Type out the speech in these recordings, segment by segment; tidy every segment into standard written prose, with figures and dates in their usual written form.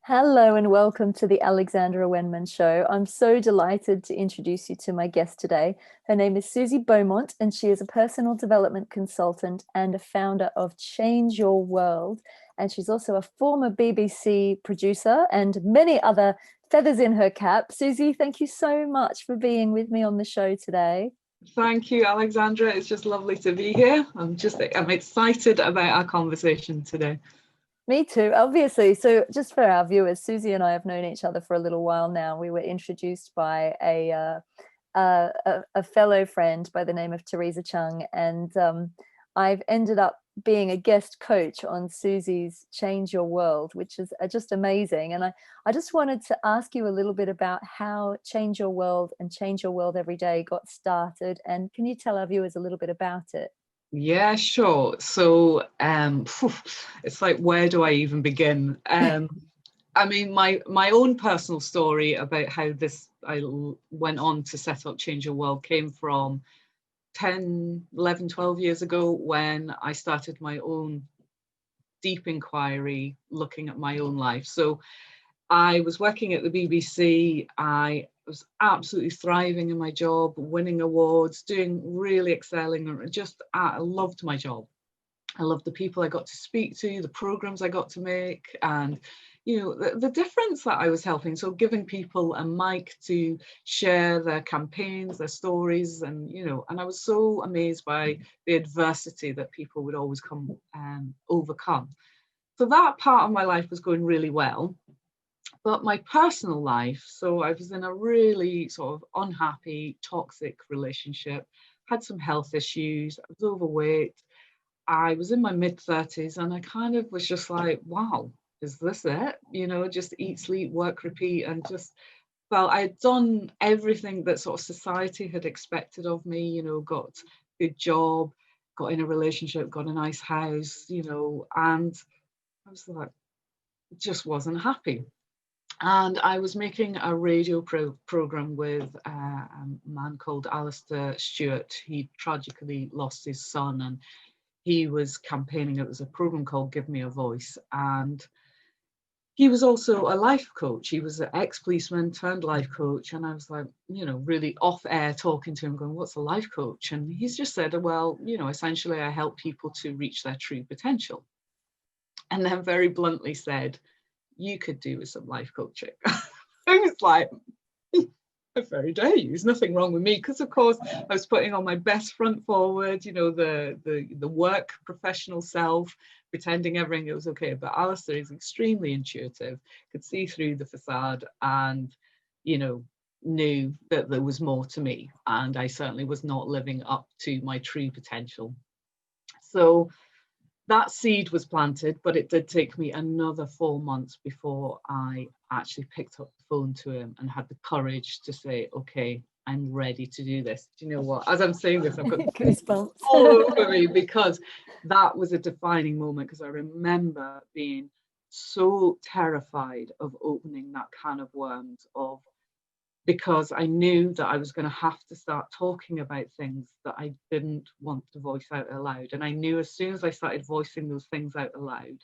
Hello and welcome to the Alexandra Wenman show. I'm so delighted to introduce you to my guest today. Her name is Suzy Beaumont, and she is a personal development consultant and a founder of Change Your World. And she's also a former BBC producer and many other feathers in her cap. Suzy, thank you so much for being with me on the show today. Thank you, Alexandra. It's just lovely to be here. I'm excited about our conversation today. Me too, obviously. So just for our viewers, Suzy and I have known each other for a little while now. We were introduced by a fellow friend by the name of Teresa Chung, and I've ended up being a guest coach on Suzy's Change Your World, which is just amazing. And I just wanted to ask you a little bit about how Change Your World and Change Your World Every Day got started. And can you tell our viewers a little bit about it? Yeah, sure. So it's like, where do I even begin? I mean, my own personal story about how I went on to set up Change Your World came from 10, 11, 12 years ago when I started my own deep inquiry looking at my own life. So I was working at the BBC. I was absolutely thriving in my job, winning awards, really excelling. I loved my job. I loved the people I got to speak to, the programs I got to make, and the difference that I was helping. So giving people a mic to share their campaigns, their stories, and I was so amazed by the adversity that people would always come and overcome. So that part of my life was going really well. But my personal life, so I was in a really sort of unhappy, toxic relationship, had some health issues, I was overweight, I was in my mid-30s, and I kind of was just like, wow, is this it? Just eat, sleep, work, repeat, and just felt I had done everything that sort of society had expected of me, got a good job, got in a relationship, got a nice house, and I was like, just wasn't happy. And I was making a radio program with a man called Alistair Stewart. He tragically lost his son, and he was campaigning. It was a program called Give Me a Voice. And he was also a life coach. He was an ex-policeman turned life coach. And I was like, really off air talking to him, going, what's a life coach? And he's just said, well, essentially I help people to reach their true potential. And then very bluntly said, you could do with some life coaching. I was like, very dare you, there's nothing wrong with me, because of course I was putting on my best front forward, the work professional self, pretending everything was okay. But Alistair is extremely intuitive, could see through the facade, and knew that there was more to me, and I certainly was not living up to my true potential. So that seed was planted, but it did take me another 4 months before I actually picked up the phone to him and had the courage to say, okay, I'm ready to do this. Do you know what? As I'm saying this, I've got goosebumps all over me, because that was a defining moment, because I remember being so terrified of opening that can of worms, because I knew that I was going to have to start talking about things that I didn't want to voice out aloud. And I knew as soon as I started voicing those things out aloud,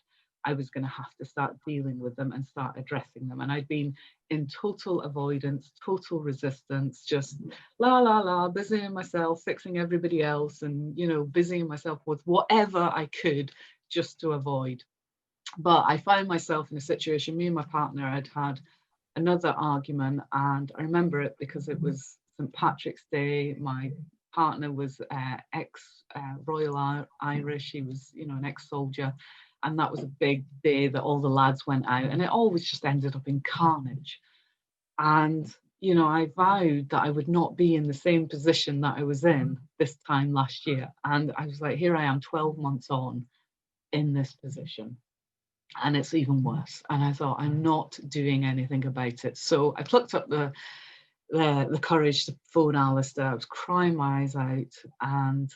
I was going to have to start dealing with them and start addressing them. And I'd been in total avoidance, total resistance, just busying myself, fixing everybody else, and, busying myself with whatever I could just to avoid. But I found myself in a situation, me and my partner had another argument, and I remember it because it was St. Patrick's Day. My partner was ex-Royal Irish. He was, an ex-soldier, and that was a big day that all the lads went out, and it always just ended up in carnage. And I vowed that I would not be in the same position that I was in this time last year. And I was like, here I am 12 months on in this position, and it's even worse. And I thought, I'm not doing anything about it. So I plucked up the courage to phone Alistair. I was crying my eyes out, and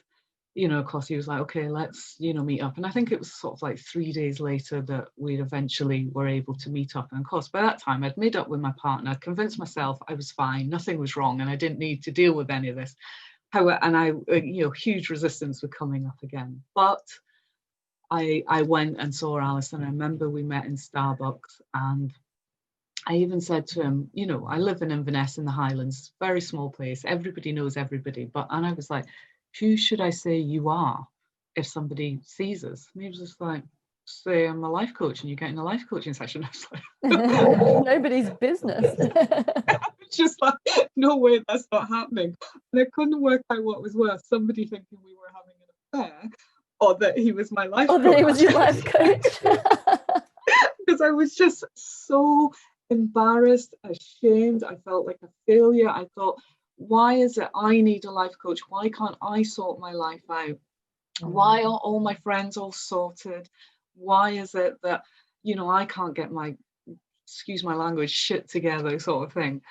of course he was like, okay, let's meet up. And I think it was sort of like 3 days later that we eventually were able to meet up. And of course by that time I'd made up with my partner, convinced myself I was fine, nothing was wrong, and I didn't need to deal with any of this. However, and huge resistance were coming up again. But I went and saw Alice, and I remember we met in Starbucks, and I even said to him, you know, I live in Inverness in the Highlands, very small place. Everybody knows everybody. And I was like, who should I say you are if somebody sees us? And he was just like, say I'm a life coach and you're getting a life coaching session. I was like, Nobody's business. just like, no way, that's not happening. And I couldn't work out what was worse, somebody thinking we were having an affair or that he was my life coach. Or that he was your life coach. Because I was just so embarrassed, ashamed. I felt like a failure. I thought, why is it I need a life coach? Why can't I sort my life out? Why are all my friends all sorted? Why is it that, you know, I can't get my, excuse my language, shit together, sort of thing?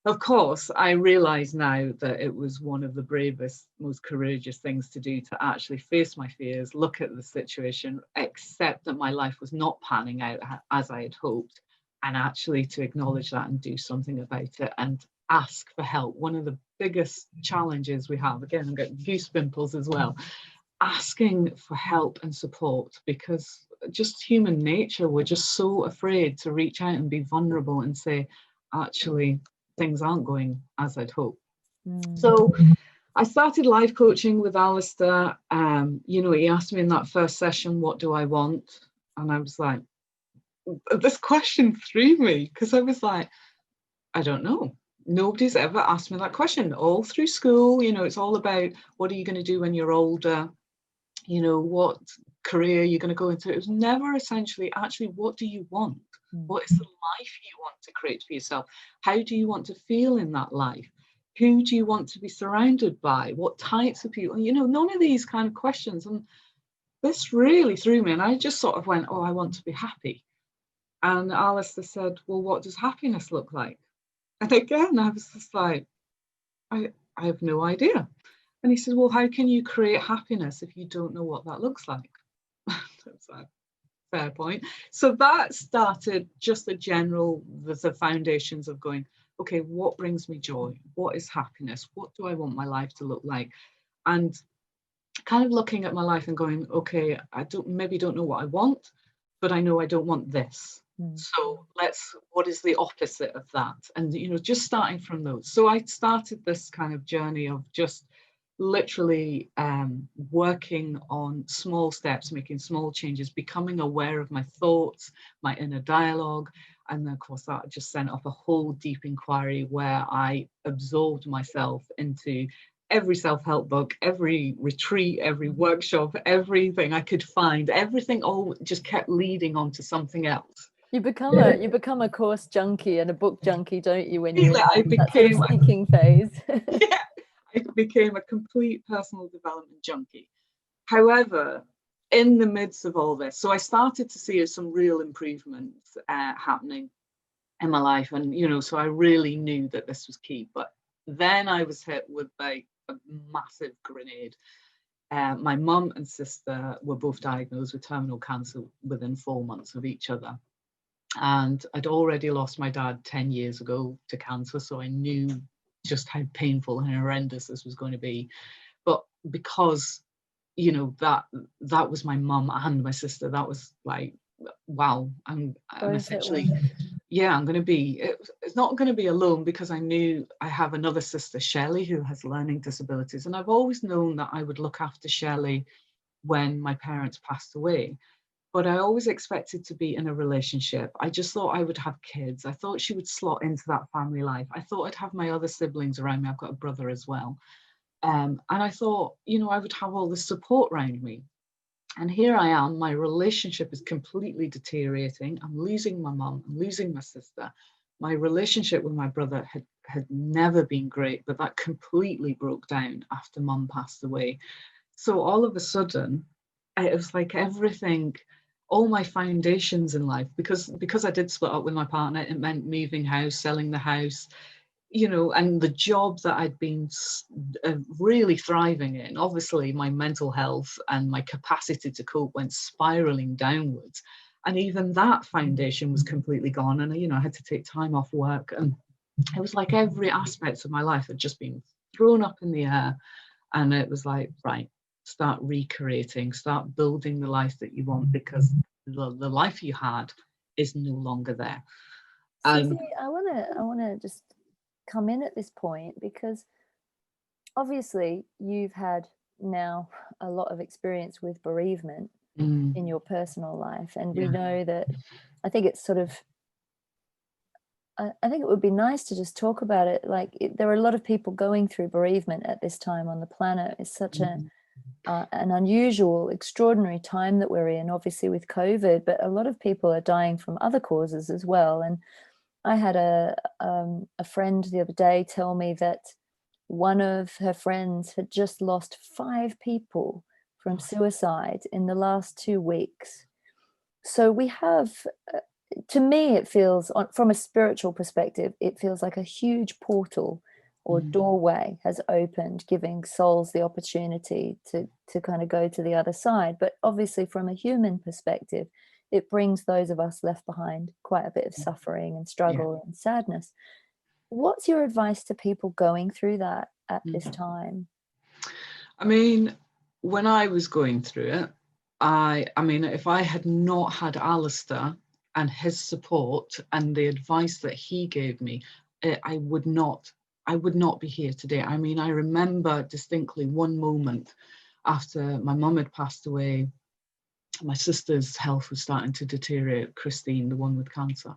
Of course, I realise now that it was one of the bravest, most courageous things to do, to actually face my fears, look at the situation, accept that my life was not panning out as I had hoped, and actually to acknowledge that and do something about it and ask for help. One of the biggest challenges we have, again, I'm getting goose pimples as well, asking for help and support, because just human nature, we're just so afraid to reach out and be vulnerable and say, actually, things aren't going as I'd hoped. So I started life coaching with Alistair. You know, he asked me in that first session, what do I want? And I was like, this question threw me, because I was like, I don't know. Nobody's ever asked me that question. All through school, you know, it's all about what are you going to do when you're older? You know, what career you're going to go into. It was never essentially, actually, what do you want? What is the life you want to create for yourself? How do you want to feel in that life? Who do you want to be surrounded by? What types of people? You know, none of these kind of questions. And this really threw me. And I just sort of went, oh, I want to be happy. And Alistair said, well, what does happiness look like? And again, I was just like, I have no idea. And he said, well, how can you create happiness if you don't know what that looks like? That's a fair point. So that started just the foundations of going, okay, what brings me joy? What is happiness? What do I want my life to look like? And kind of looking at my life and going, okay, I maybe don't know what I want, but I know I don't want this. So what is the opposite of that? And, you know, just starting from those. So I started this kind of journey of just literally working on small steps, making small changes, becoming aware of my thoughts, my inner dialogue. And then, of course, that just sent off a whole deep inquiry where I absorbed myself into every self-help book, every retreat, every workshop, everything I could find. Everything all just kept leading on to something else. You become a course junkie and a book junkie, don't you, when you're in that sort of seeking phase? Yeah, I became a complete personal development junkie. However, in the midst of all this, so I started to see some real improvements happening in my life. And, you know, so I really knew that this was key. But then I was hit with like a massive grenade. My mum and sister were both diagnosed with terminal cancer within 4 months of each other. And I'd already lost my dad 10 years ago to cancer, so I knew just how painful and horrendous this was going to be. But because, you know, that was my mum and my sister, that was like, wow, I'm essentially, yeah, I'm going to be, it's not going to be alone, because I knew I have another sister, Shelley, who has learning disabilities. And I've always known that I would look after Shelley when my parents passed away. But I always expected to be in a relationship. I just thought I would have kids. I thought she would slot into that family life. I thought I'd have my other siblings around me. I've got a brother as well. And I thought, you know, I would have all this support around me. And here I am, my relationship is completely deteriorating. I'm losing my mum, I'm losing my sister. My relationship with my brother had never been great, but that completely broke down after mum passed away. So all of a sudden, it was like everything, all my foundations in life, because I did split up with my partner, it meant moving house, selling the house, you know, and the job that I'd been really thriving in. Obviously, my mental health and my capacity to cope went spiraling downwards. And even that foundation was completely gone. And, you know, I had to take time off work. And it was like every aspect of my life had just been thrown up in the air. And it was like, right, start recreating, start building the life that you want, because the life you had is no longer there. Suzy, And I wanna just come in at this point, because obviously you've had now a lot of experience with bereavement in your personal life, and we yeah. know that, I think it's sort of, I think it would be nice to just talk about it. Like, there are a lot of people going through bereavement at this time on the planet. It's such Mm, an unusual, extraordinary time that we're in, obviously with COVID, but a lot of people are dying from other causes as well. And I had a friend the other day tell me that one of her friends had just lost 5 people from gosh. suicide in the last 2 weeks. So we have, to me, it feels, from a spiritual perspective, it feels like a huge portal or Mm, doorway has opened, giving souls the opportunity to kind of go to the other side. But obviously, from a human perspective, it brings those of us left behind quite a bit of suffering and yeah. struggle and sadness. What's your advice to people going through that at this Mm. time? I mean, when I was going through it, I mean, if I had not had Alistair and his support and the advice that he gave me, I would not be here today. I mean, I remember distinctly one moment after my mum had passed away. My sister's health was starting to deteriorate, Christine, the one with cancer.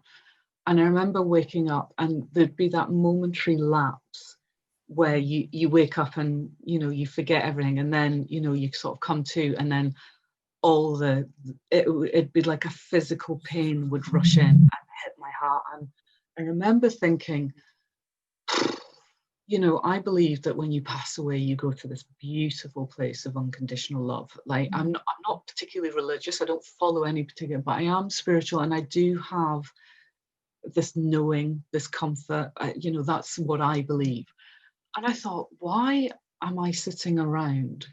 And I remember waking up and there'd be that momentary lapse where you wake up and, you know, you forget everything. And then, you know, you sort of come to, and then it'd be like a physical pain would rush in and hit my heart. And I remember thinking, you know, I believe that when you pass away, you go to this beautiful place of unconditional love. Like, I'm not particularly religious. I don't follow any particular, but I am spiritual, and I do have this knowing, this comfort. You know, that's what I believe. And I thought, why am I sitting around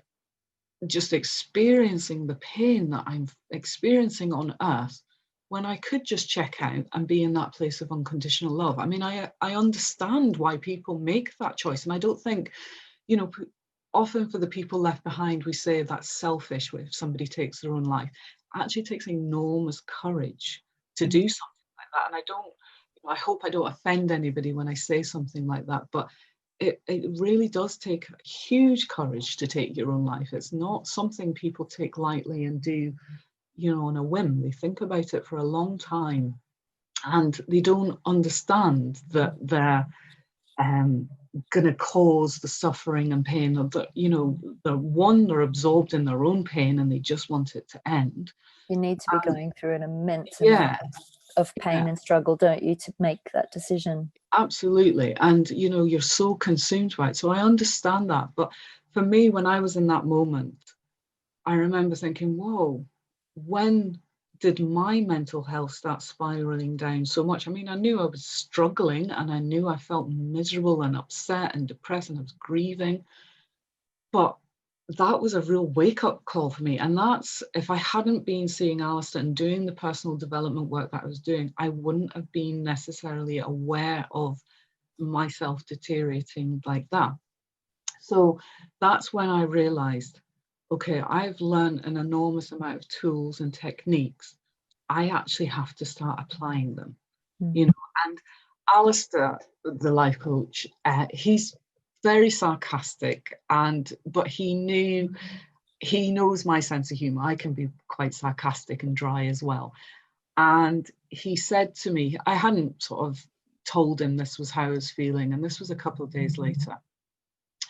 just experiencing the pain that I'm experiencing on earth when I could just check out and be in that place of unconditional love? I mean, I understand why people make that choice. And I don't think, you know, often for the people left behind, we say that's selfish if somebody takes their own life. It actually takes enormous courage to do something like that. And I don't, you know, I hope I don't offend anybody when I say something like that, but it really does take huge courage to take your own life. It's not something people take lightly and do, you know, on a whim. They think about it for a long time, and they don't understand that they're going to cause the suffering and pain of the, you know, they're absorbed in their own pain and they just want it to end. You need to be going through an immense amount Yeah, of pain yeah. and struggle, don't you, to make that decision? Absolutely. And, you know, you're so consumed by it. So I understand that. But for me, when I was in that moment, I remember thinking, whoa, when did my mental health start spiraling down so much? I mean, I knew I was struggling and I knew I felt miserable and upset and depressed and I was grieving. But that was a real wake-up call for me. And that's, if I hadn't been seeing Alistair and doing the personal development work that I was doing, I wouldn't have been necessarily aware of myself deteriorating like that. So that's when I realized, okay, I've learned an enormous amount of tools and techniques. I actually have to start applying them, you know. And Alistair, the life coach, he's very sarcastic, but he knows my sense of humor. I can be quite sarcastic and dry as well. And he said to me, I hadn't sort of told him this was how I was feeling, and this was a couple of days later.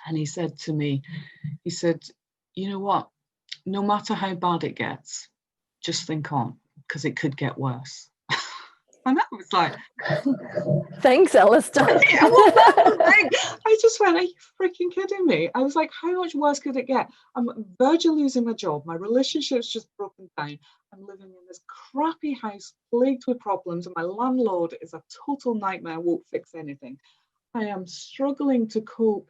And he said to me, he said, you know what? No matter how bad it gets, just think on, because it could get worse. And I was like, Thanks, Alistair. yeah, well, that's the thing. I just went, are you freaking kidding me? I was like, how much worse could it get? I'm verge of losing my job. My relationship's just broken down. I'm living in this crappy house plagued with problems, and my landlord is a total nightmare, won't fix anything. I am struggling to cope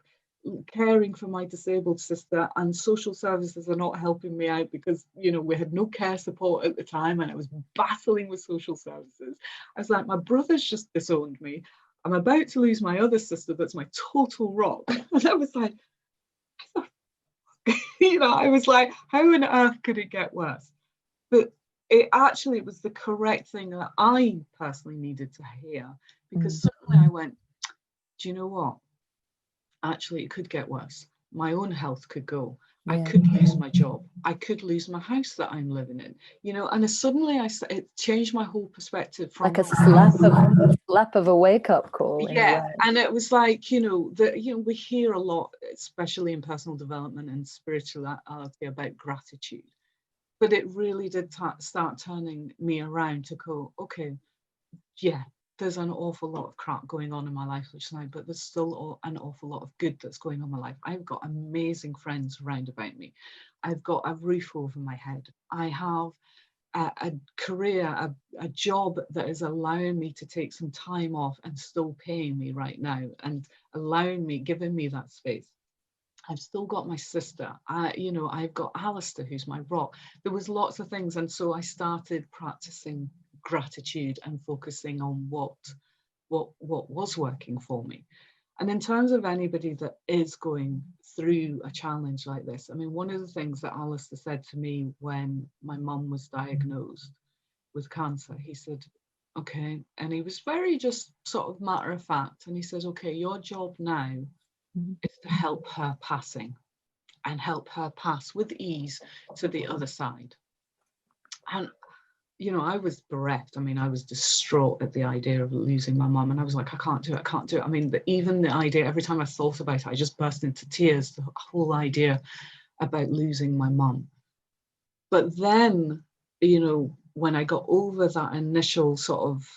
caring for my disabled sister, and social services are not helping me out because, you know, we had no care support at the time and I was battling with social services. I was like, my brother's just disowned me. I'm about to lose my other sister that's my total rock. And I was like, you know, I was like, how on earth could it get worse? But it was the correct thing that I personally needed to hear, because suddenly I went, do you know what? Actually, it could get worse. My own health could go. I could lose my job. I could lose my house that I'm living in, and suddenly it changed my whole perspective from like a slap of a wake-up call in a way. And it was like, we hear a lot, especially in personal development and spirituality, about gratitude. But it really did start turning me around to go, okay, yeah, there's an awful lot of crap going on in my life which now, but there's still an awful lot of good that's going on in my life. I've got amazing friends around about me. I've got a roof over my head. I have a career, a job that is allowing me to take some time off and still paying me right now and giving me that space. I've still got my sister. I've got Alistair, who's my rock. There was lots of things. And so I started practicing gratitude and focusing on what was working for me. And in terms of anybody that is going through a challenge like this, I mean, one of the things that Alistair said to me when my mum was diagnosed with cancer, he said, okay, and he was very just sort of matter of fact. And he says, okay, your job now is to help her passing and help her pass with ease to the other side. And I was bereft. I mean, I was distraught at the idea of losing my mum. And I was like, I can't do it. I mean, even the idea, every time I thought about it, I just burst into tears, the whole idea about losing my mum. But then, when I got over that initial sort of,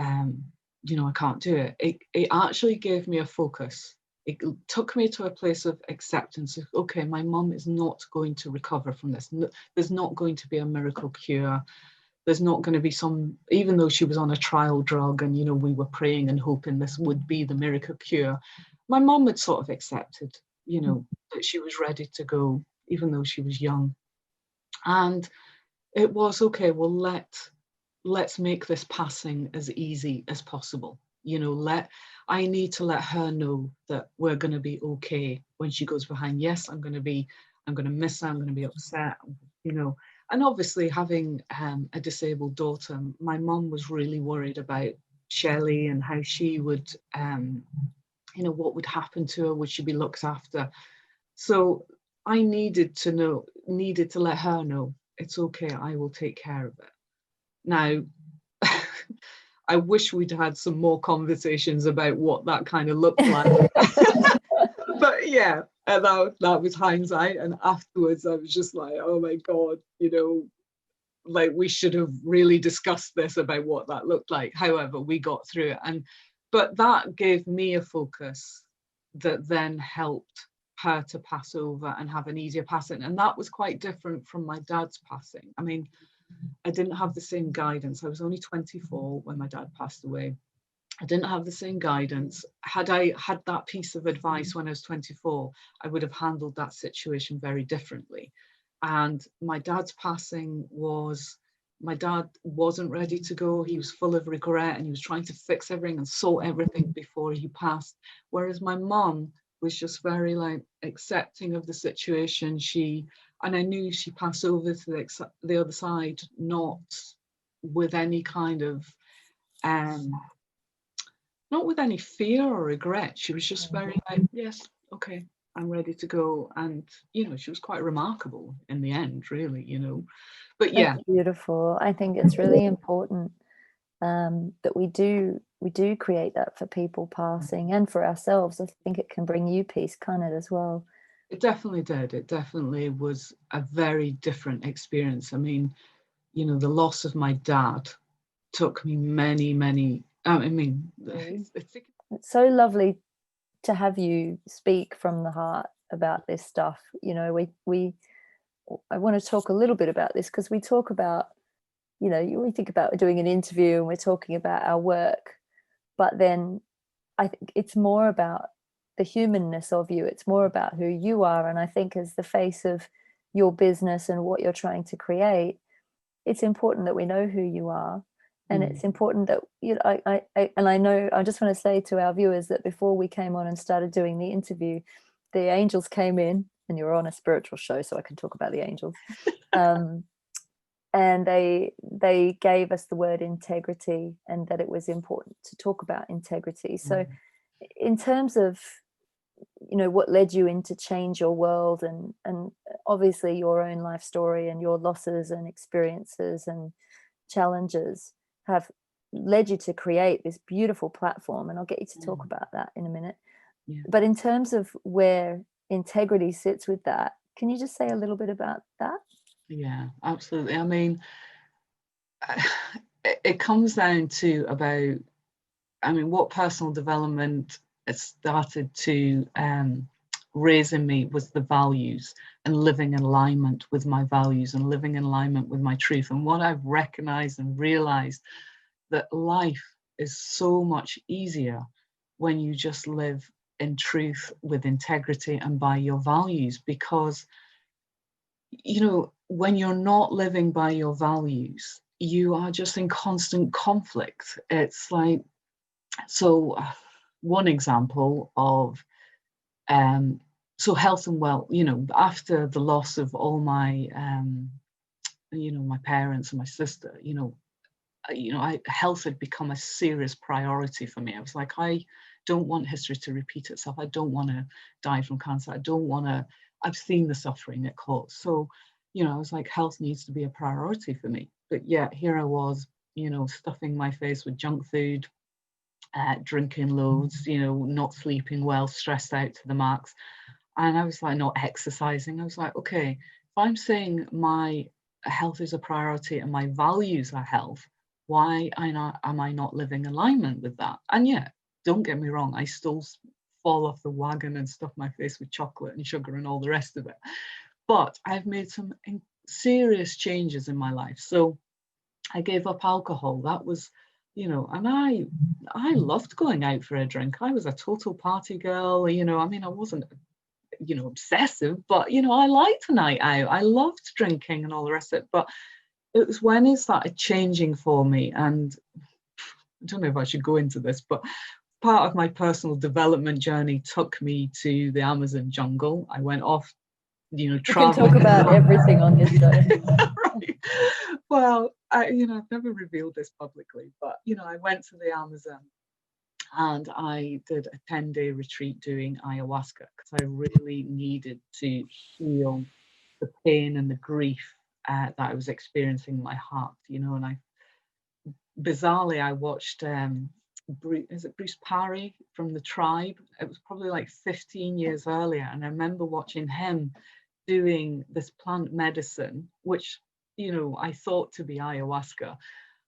I can't do it, it actually gave me a focus. It took me to a place of acceptance of, okay, my mum is not going to recover from this. There's not going to be a miracle cure. There's not going to be even though she was on a trial drug and, we were praying and hoping this would be the miracle cure, my mum had sort of accepted, that she was ready to go, even though she was young. And it was, okay, well, let's make this passing as easy as possible. I need to let her know that we're going to be okay when she goes behind. Yes, I'm going to miss her, I'm going to be upset, And obviously, having a disabled daughter, my mum was really worried about Shelley and how she would, what would happen to her. Would she be looked after? So I needed to let her know, it's okay, I will take care of it. Now, I wish we'd had some more conversations about what that kind of looked like. But yeah, that was hindsight. And afterwards, I was just like, oh my God, like we should have really discussed this about what that looked like. However, we got through it. But that gave me a focus that then helped her to pass over and have an easier passing. And that was quite different from my dad's passing. I mean, I didn't have the same guidance. I was only 24 when my dad passed away. I didn't have the same guidance. Had I had that piece of advice when I was 24, I would have handled that situation very differently. And my dad's passing my dad wasn't ready to go. He was full of regret and he was trying to fix everything and sort everything before he passed. Whereas my mum was just very accepting of the situation. And I knew she passed over to the other side, not with any kind of, not with any fear or regret. She was just very yes, okay, I'm ready to go. And, she was quite remarkable in the end, really, But yeah. That's beautiful. I think it's really important that we do create that for people passing and for ourselves. I think it can bring you peace, can't it, as well? It definitely did. It definitely was a very different experience. I mean, the loss of my dad took me many, it's so lovely to have you speak from the heart about this stuff. I want to talk a little bit about this because we talk about, we think about doing an interview and we're talking about our work, but then I think it's more about the humanness of you. It's more about who you are. And I think as the face of your business and what you're trying to create, it's important that we know who you are. And it's important that, I just want to say to our viewers that before we came on and started doing the interview, the angels came in, and you're on a spiritual show, so I can talk about the angels. and they gave us the word integrity, and that it was important to talk about integrity. So in terms of, you know, what led you into change your world, and obviously your own life story and your losses and experiences and challenges have led you to create this beautiful platform, and I'll get you to talk about that in a minute. But in terms of where integrity sits with that, can you just say a little bit about that? Yeah, absolutely. I mean, it comes down to about, I mean, what personal development it started to raise in me was the values, and living in alignment with my values and living in alignment with my truth. And what I've recognized and realized, that life is so much easier when you just live in truth, with integrity, and by your values. Because, you know, when you're not living by your values, you are just in constant conflict. It's like, so one example of so health and well, you know, after the loss of all my you know, my parents and my sister, health had become a serious priority for me. I was like, I don't want history to repeat itself. I don't want to die from cancer. I don't want to, I've seen the suffering it caused. So, you know, I was like, health needs to be a priority for me. But yet here I was, you know, stuffing my face with junk food, drinking loads, you know, not sleeping well, stressed out to the max. And I was like, not exercising. I was like, okay, if I'm saying my health is a priority and my values are health, why am I not living in alignment with that? And yeah, don't get me wrong, I still fall off the wagon and stuff my face with chocolate and sugar and all the rest of it. But I've made some serious changes in my life. So I gave up alcohol. That was, you know, and I loved going out for a drink. I was a total party girl, you know. I mean, I wasn't, you know, obsessive, but, you know, I liked a night out. I loved drinking and all the rest of it. But it was when it started changing for me, and I don't know if I should go into this, but part of my personal development journey took me to the Amazon jungle. I went off, you know, traveling. We can talk about everything on this show. Right. Well, you know, I've never revealed this publicly, but, you know, I went to the Amazon and I did a 10-day retreat doing ayahuasca, because I really needed to heal the pain and the grief that I was experiencing in my heart, you know. And bizarrely, I watched, is it Bruce Parry from The Tribe? It was probably like 15 years earlier. And I remember watching him doing this plant medicine, which, you know, I thought to be ayahuasca.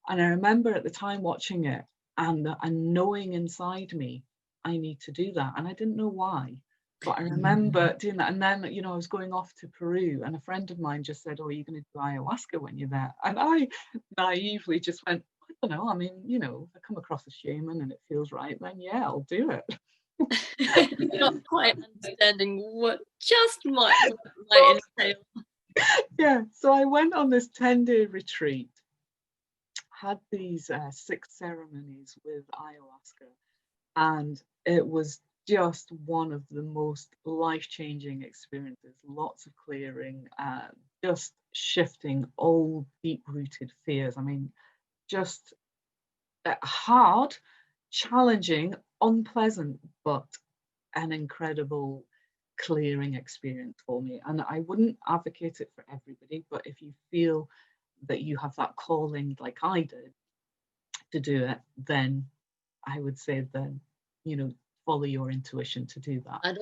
And I remember at the time watching it and knowing inside me, I need to do that. And I didn't know why, but I remember doing that. And then, you know, I was going off to Peru, and a friend of mine just said, oh, are you going to do ayahuasca when you're there? And I naively just went, I don't know. I mean, you know, if I come across a shaman and it feels right, then yeah, I'll do it. Not quite understanding what just might entail. Yeah, so I went on this 10-day retreat, had these 6 ceremonies with ayahuasca, and it was just one of the most life-changing experiences. Lots of clearing, just shifting old deep-rooted fears. I mean, just hard, challenging, unpleasant, but an incredible clearing experience for me. And I wouldn't advocate it for everybody, but if you feel that you have that calling like I did to do it, then I would say then, you know, follow your intuition to do that. I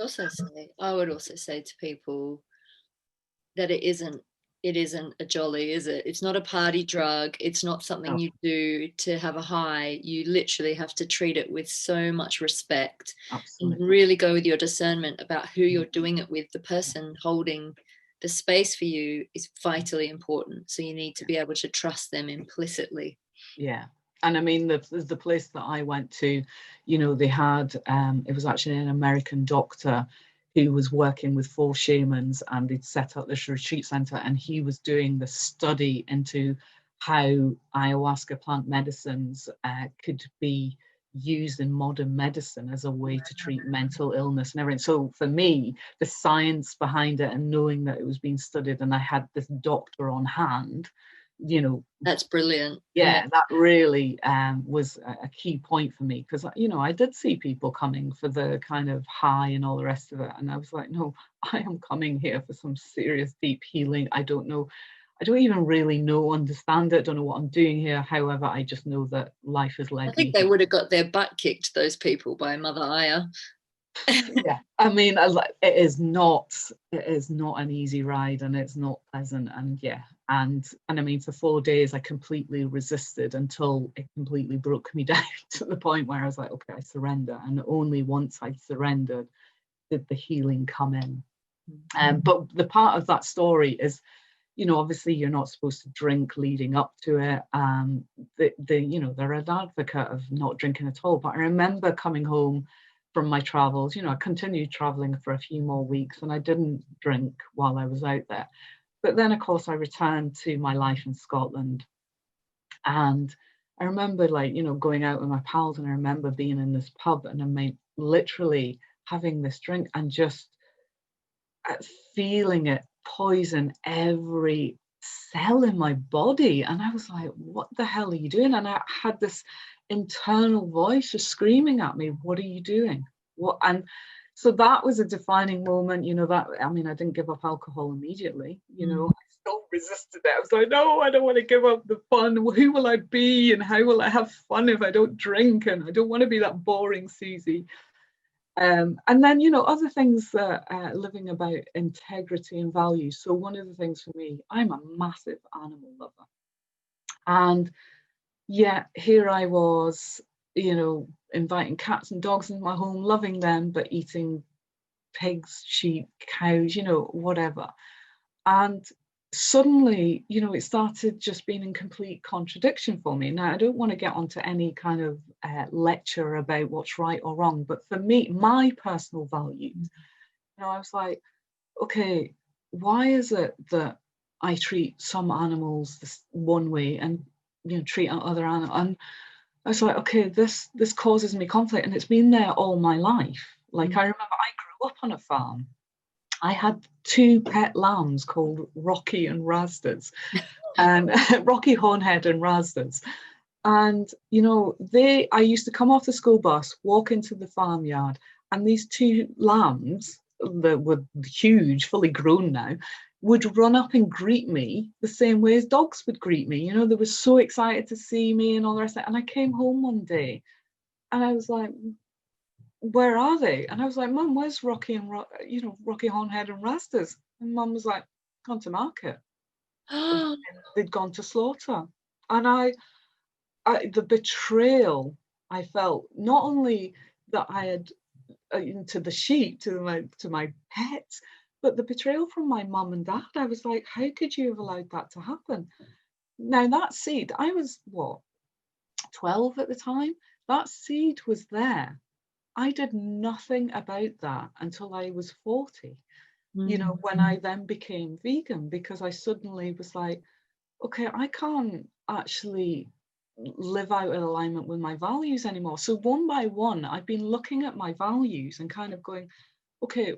would also say to people that it isn't a jolly, is it? It's not a party drug. It's not something you do to have a high. You literally have to treat it with so much respect. Absolutely. And really go with your discernment about who you're doing it with. The person holding the space for you is vitally important. So you need to be able to trust them implicitly. Yeah. And I mean, the place that I went to, you know, they had, it was actually an American doctor who was working with 4 shamans, and he'd set up this retreat center, and he was doing the study into how ayahuasca plant medicines could be used in modern medicine as a way to treat mental illness and everything. So for me, the science behind it and knowing that it was being studied, and I had this doctor on hand, you know, That's brilliant. yeah, that really was a key point for me, because, you know, I did see people coming for the kind of high and all the rest of it, and I was like, no, I am coming here for some serious deep healing. I don't know, I don't even really understand it, don't know what I'm doing here. However, I just know that life has led I think me they here. would have got their butt kicked, those people, by Mother Aya. Yeah, I mean, it is not an easy ride, and it's not pleasant, and yeah, and I mean, for 4 days I completely resisted until it completely broke me down to the point where I was like, okay, I surrender. And only once I surrendered did the healing come in. But the part of that story is, you know, obviously you're not supposed to drink leading up to it. You know, they're an advocate of not drinking at all. But I remember coming home from my travels. You know, I continued traveling for a few more weeks, and I didn't drink while I was out there. But then, of course, I returned to my life in Scotland, and I remember, like, you know, going out with my pals, and I remember being in this pub, and I mean, literally having this drink and just feeling it poison every cell in my body. And I was like, what the hell are you doing? And I had this internal voice just screaming at me, what are you doing? What? And so that was a defining moment, you know, that, I mean, I didn't give up alcohol immediately, you know, I still resisted it. I was like, no, I don't want to give up the fun. Who will I be? And how will I have fun if I don't drink? And I don't want to be that boring Suzy. And then, you know, other things that living about integrity and values. So one of the things for me, I'm a massive animal lover. And yeah, here I was, you know, inviting cats and dogs into my home, loving them, but eating pigs, sheep, cows, you know, whatever. And suddenly, you know, it started just being in complete contradiction for me. Now, I don't want to get onto any kind of lecture about what's right or wrong, but for me, my personal values, you know, I was like, okay, why is it that I treat some animals this one way and, you know, treat other animals? And I was like, okay, this causes me conflict, and it's been there all my life. Like, I remember I grew up on a farm. I had 2 pet lambs called Rocky and Razders, and Rocky Hornhead and Razders. And, you know, I used to come off the school bus, walk into the farmyard, and these 2 lambs that were huge, fully grown now, would run up and greet me the same way as dogs would greet me. You know, they were so excited to see me and all the rest of it. And I came home one day and I was like, where are they? And I was like, Mum, where's Rocky and Rocky Hornhead and Rastas? And Mum was like, gone to market. They'd gone to slaughter. And I the betrayal I felt, not only that I had to the sheep, to my pets, but the betrayal from my mum and dad. I was like, how could you have allowed that to happen? Now that seed, I was what, 12 at the time? That seed was there. I did nothing about that until I was 40, you know, when I then became vegan, because I suddenly was like, okay, I can't actually live out in alignment with my values anymore. So one by one, I've been looking at my values and kind of going, okay,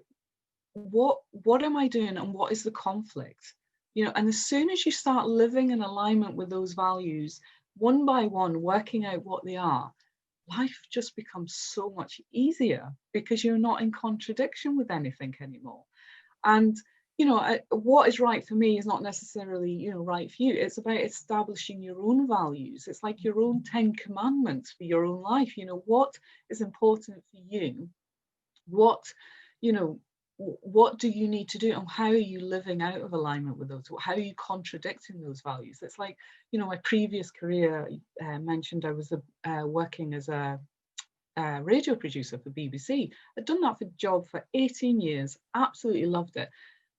what am I doing and what is the conflict? You know, and as soon as you start living in alignment with those values, one by one, working out what they are, life just becomes so much easier because you're not in contradiction with anything anymore. And, you know, what is right for me is not necessarily, you know, right for you. It's about establishing your own values. It's like your own 10 commandments for your own life. You know, what is important for you? What, you know, what do you need to do, and how are you living out of alignment with those? How are you contradicting those values? It's like, you know, my previous career, mentioned I was working as a radio producer for BBC. I'd done that job for 18 years, absolutely loved it.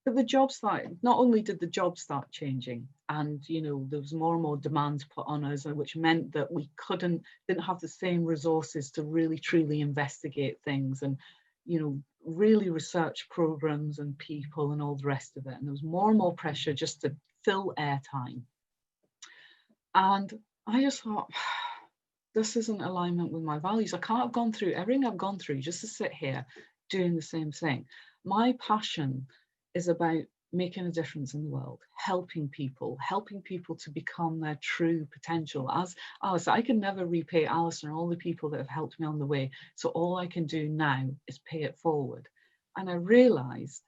But the job started, not only did the job start changing, and, you know, there was more and more demands put on us, which meant that we didn't have the same resources to really truly investigate things and, you know, really research programs and people and all the rest of it. And there was more and more pressure just to fill airtime. And I just thought, this isn't alignment with my values. I can't have gone through everything I've gone through just to sit here doing the same thing. My passion is about making a difference in the world, helping people to become their true potential. As Alice, I can never repay Alice and all the people that have helped me on the way. So all I can do now is pay it forward. And I realized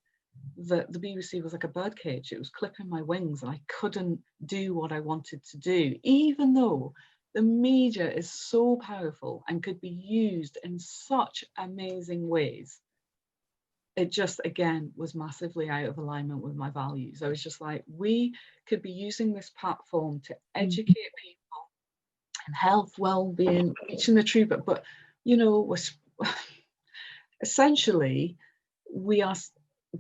that the BBC was like a birdcage. It was clipping my wings and I couldn't do what I wanted to do, even though the media is so powerful and could be used in such amazing ways. It just, again, was massively out of alignment with my values. I was just like, we could be using this platform to educate people in health, well-being, reaching the truth, but you know, essentially, we are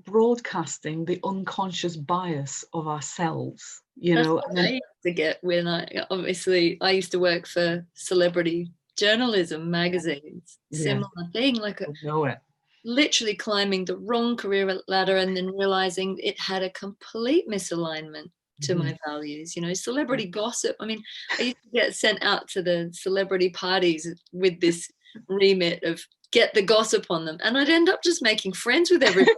broadcasting the unconscious bias of ourselves, you That's know. what I used to get when I used to work for celebrity journalism magazines. Similar thing, like know it. literally climbing the wrong career ladder and then realizing it had a complete misalignment to my values. You know, celebrity gossip. I mean, I used to get sent out to the celebrity parties with this remit of get the gossip on them, and I'd end up just making friends with everybody.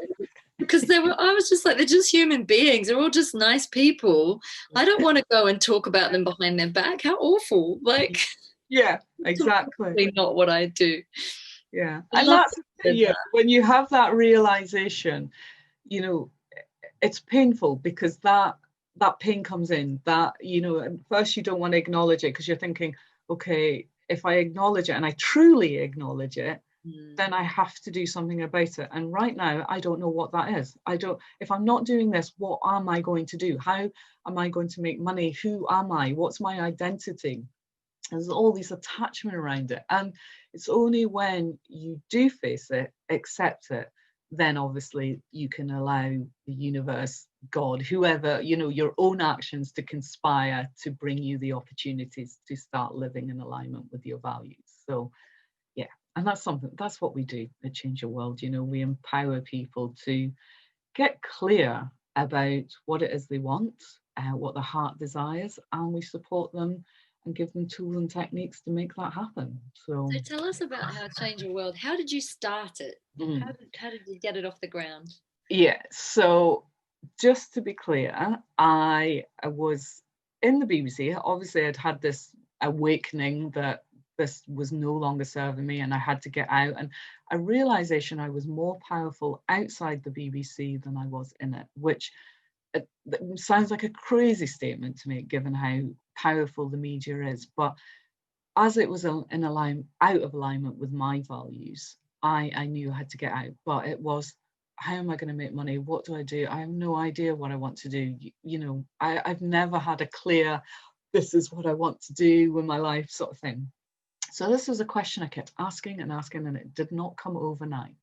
Because I was just like, they're just human beings. They're all just nice people. I don't want to go and talk about them behind their back. How awful. Like, yeah, exactly. Not what I do. Yeah. And that's, yeah, when you have that realization, you know, it's painful because that pain comes in, that, you know, at first you don't want to acknowledge it because you're thinking, okay, if I acknowledge it and I truly acknowledge it, then I have to do something about it. And right now, I don't know what that is. If I'm not doing this, what am I going to do? How am I going to make money? Who am I? What's my identity? There's all these attachment around it. And it's only when you do face it, accept it, then obviously you can allow the universe, God, whoever, you know, your own actions to conspire to bring you the opportunities to start living in alignment with your values. So yeah, and that's what we do at Change Your World. You know, we empower people to get clear about what it is they want, what their heart desires, and we support them and give them tools and techniques to make that happen. So tell us about how Change Your World. How did you start it? How did you get it off the ground? Yeah, so just to be clear, I was in the BBC. Obviously, I'd had this awakening that this was no longer serving me and I had to get out, and a realization I was more powerful outside the BBC than I was in it, which it sounds like a crazy statement to make given how powerful the media is, but as it was out of alignment with my values, I knew I had to get out. But it was, how am I going to make money? What do? I have no idea what I want to do. You know, I've never had a clear, this is what I want to do with my life sort of thing. So this was a question I kept asking and asking, and it did not come overnight.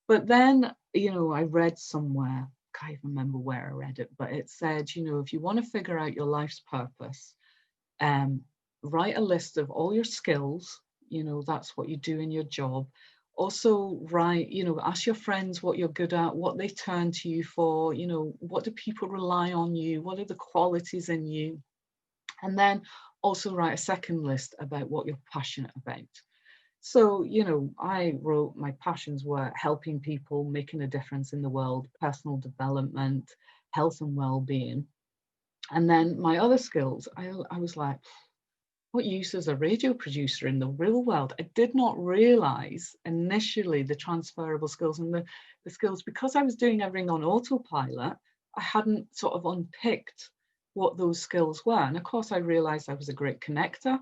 But then, you know, I read somewhere, I can't even remember where I read it, but it said, you know, if you want to figure out your life's purpose, write a list of all your skills, you know, that's what you do in your job. Also write, you know, ask your friends what you're good at, what they turn to you for, you know, what do people rely on you, what are the qualities in you? And then also write a second list about what you're passionate about. So, you know, I wrote my passions were helping people, making a difference in the world, personal development, health and well-being. And then my other skills, I was like, what use as a radio producer in the real world? I did not realize initially the transferable skills and the skills, because I was doing everything on autopilot, I hadn't sort of unpicked what those skills were. And of course, I realized I was a great connector,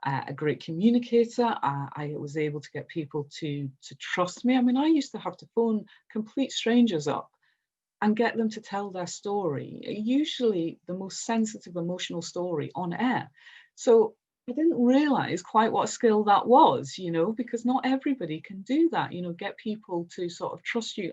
a great communicator. I was able to get people to trust me. I mean, I used to have to phone complete strangers up and get them to tell their story, usually the most sensitive, emotional story on air. So I didn't realize quite what skill that was, you know, because not everybody can do that, you know, get people to sort of trust you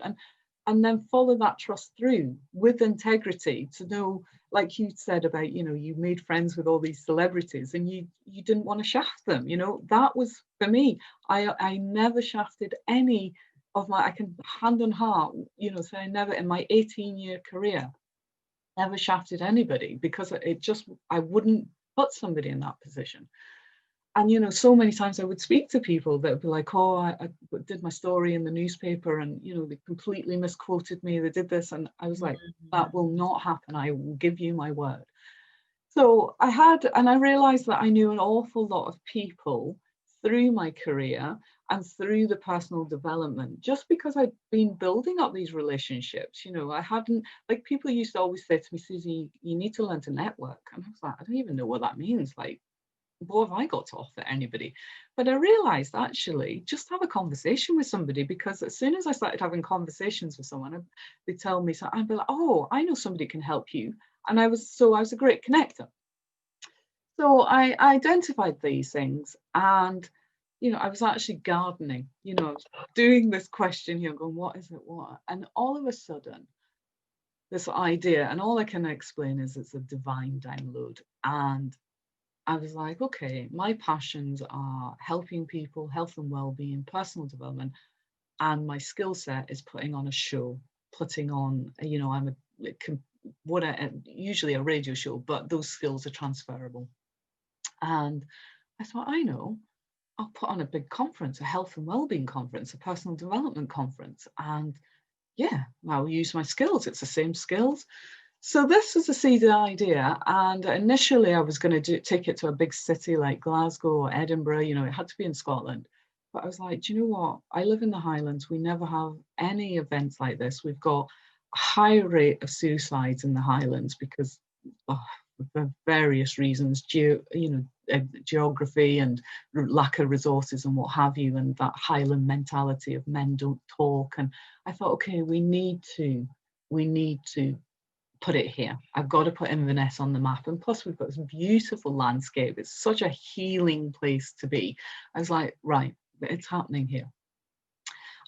and then follow that trust through with integrity to know, like you said about, you know, you made friends with all these celebrities and you didn't want to shaft them, you know, that was for me. I never shafted any of my, I can hand on heart, you know, say I never in my 18-year career, never shafted anybody because it just, I wouldn't put somebody in that position. And, you know, so many times I would speak to people that would be like, oh, I did my story in the newspaper and, you know, they completely misquoted me. They did this. And I was like, that will not happen. I will give you my word. So I realized that I knew an awful lot of people through my career and through the personal development, just because I'd been building up these relationships. You know, I hadn't, like, people used to always say to me, Suzy, you need to learn to network. And I was like, I don't even know what that means. Like, what have I got to offer anybody? But I realized, actually, just have a conversation with somebody, because as soon as I started having conversations with someone, they tell me, so I'd be like, oh, I know somebody can help you. And I was a great connector. So I identified these things, and, you know, I was actually gardening, you know, I was doing this question here, going, what is it, what? And all of a sudden, this idea, and all I can explain is it's a divine download. And I was like, okay, my passions are helping people, health and well-being, personal development, and my skill set is putting on a show, putting on, you know, usually a radio show, but those skills are transferable. And I thought, I know, I'll put on a big conference, a health and well-being conference, a personal development conference, and yeah, I'll use my skills. It's the same skills. So this was a seed idea, and initially I was going to take it to a big city like Glasgow or Edinburgh. You know, it had to be in Scotland. But I was like, do you know what? I live in the Highlands. We never have any events like this. We've got a high rate of suicides in the Highlands because for various reasons, geography and lack of resources and what have you, and that Highland mentality of men don't talk. And I thought, okay, we need to put it here. I've got to put Inverness on the map. And plus we've got this beautiful landscape. It's such a healing place to be. I was like, right, it's happening here.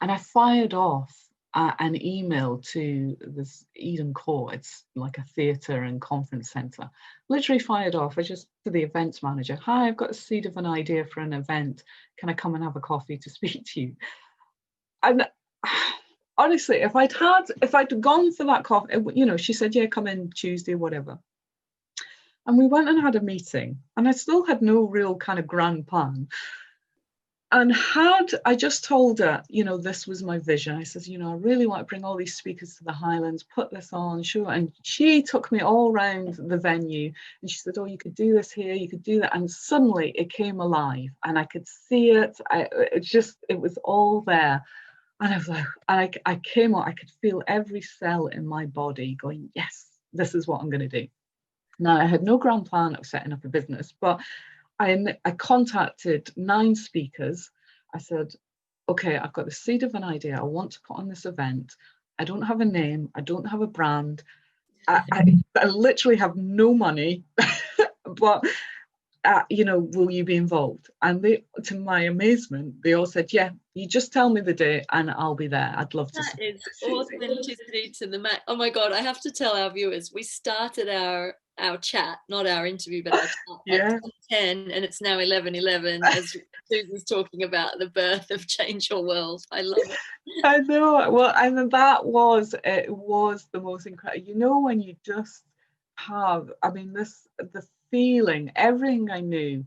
And I fired off an email to this Eden Court. It's like a theatre and conference centre. Literally fired off. To the events manager. Hi, I've got a seed of an idea for an event. Can I come and have a coffee to speak to you? And honestly, if I'd gone for that coffee, you know, she said, yeah, come in Tuesday, whatever. And we went and had a meeting, and I still had no real kind of grand plan. And I just told her, you know, this was my vision. I said, you know, I really want to bring all these speakers to the Highlands, put this on, show. And she took me all around the venue, and she said, oh, you could do this here, you could do that. And suddenly it came alive, and I could see it. It was all there. And I was like, I came out, I could feel every cell in my body going, yes, this is what I'm going to do. Now, I had no grand plan of setting up a business, but I contacted 9 speakers. I said, okay, I've got the seed of an idea. I want to put on this event. I don't have a name. I don't have a brand. I literally have no money, but you know, will you be involved? And they, to my amazement, they all said, yeah, you just tell me the day and I'll be there. I'd love to. That is authenticity to the max. Oh my God, I have to tell our viewers, we started our chat, not our interview, but our chat at 10, and it's now 11:11 as Suzy's talking about the birth of Change Your World. I love it. I know. Well, and it was the most incredible, you know, when you just have, I mean, the feeling, everything I knew,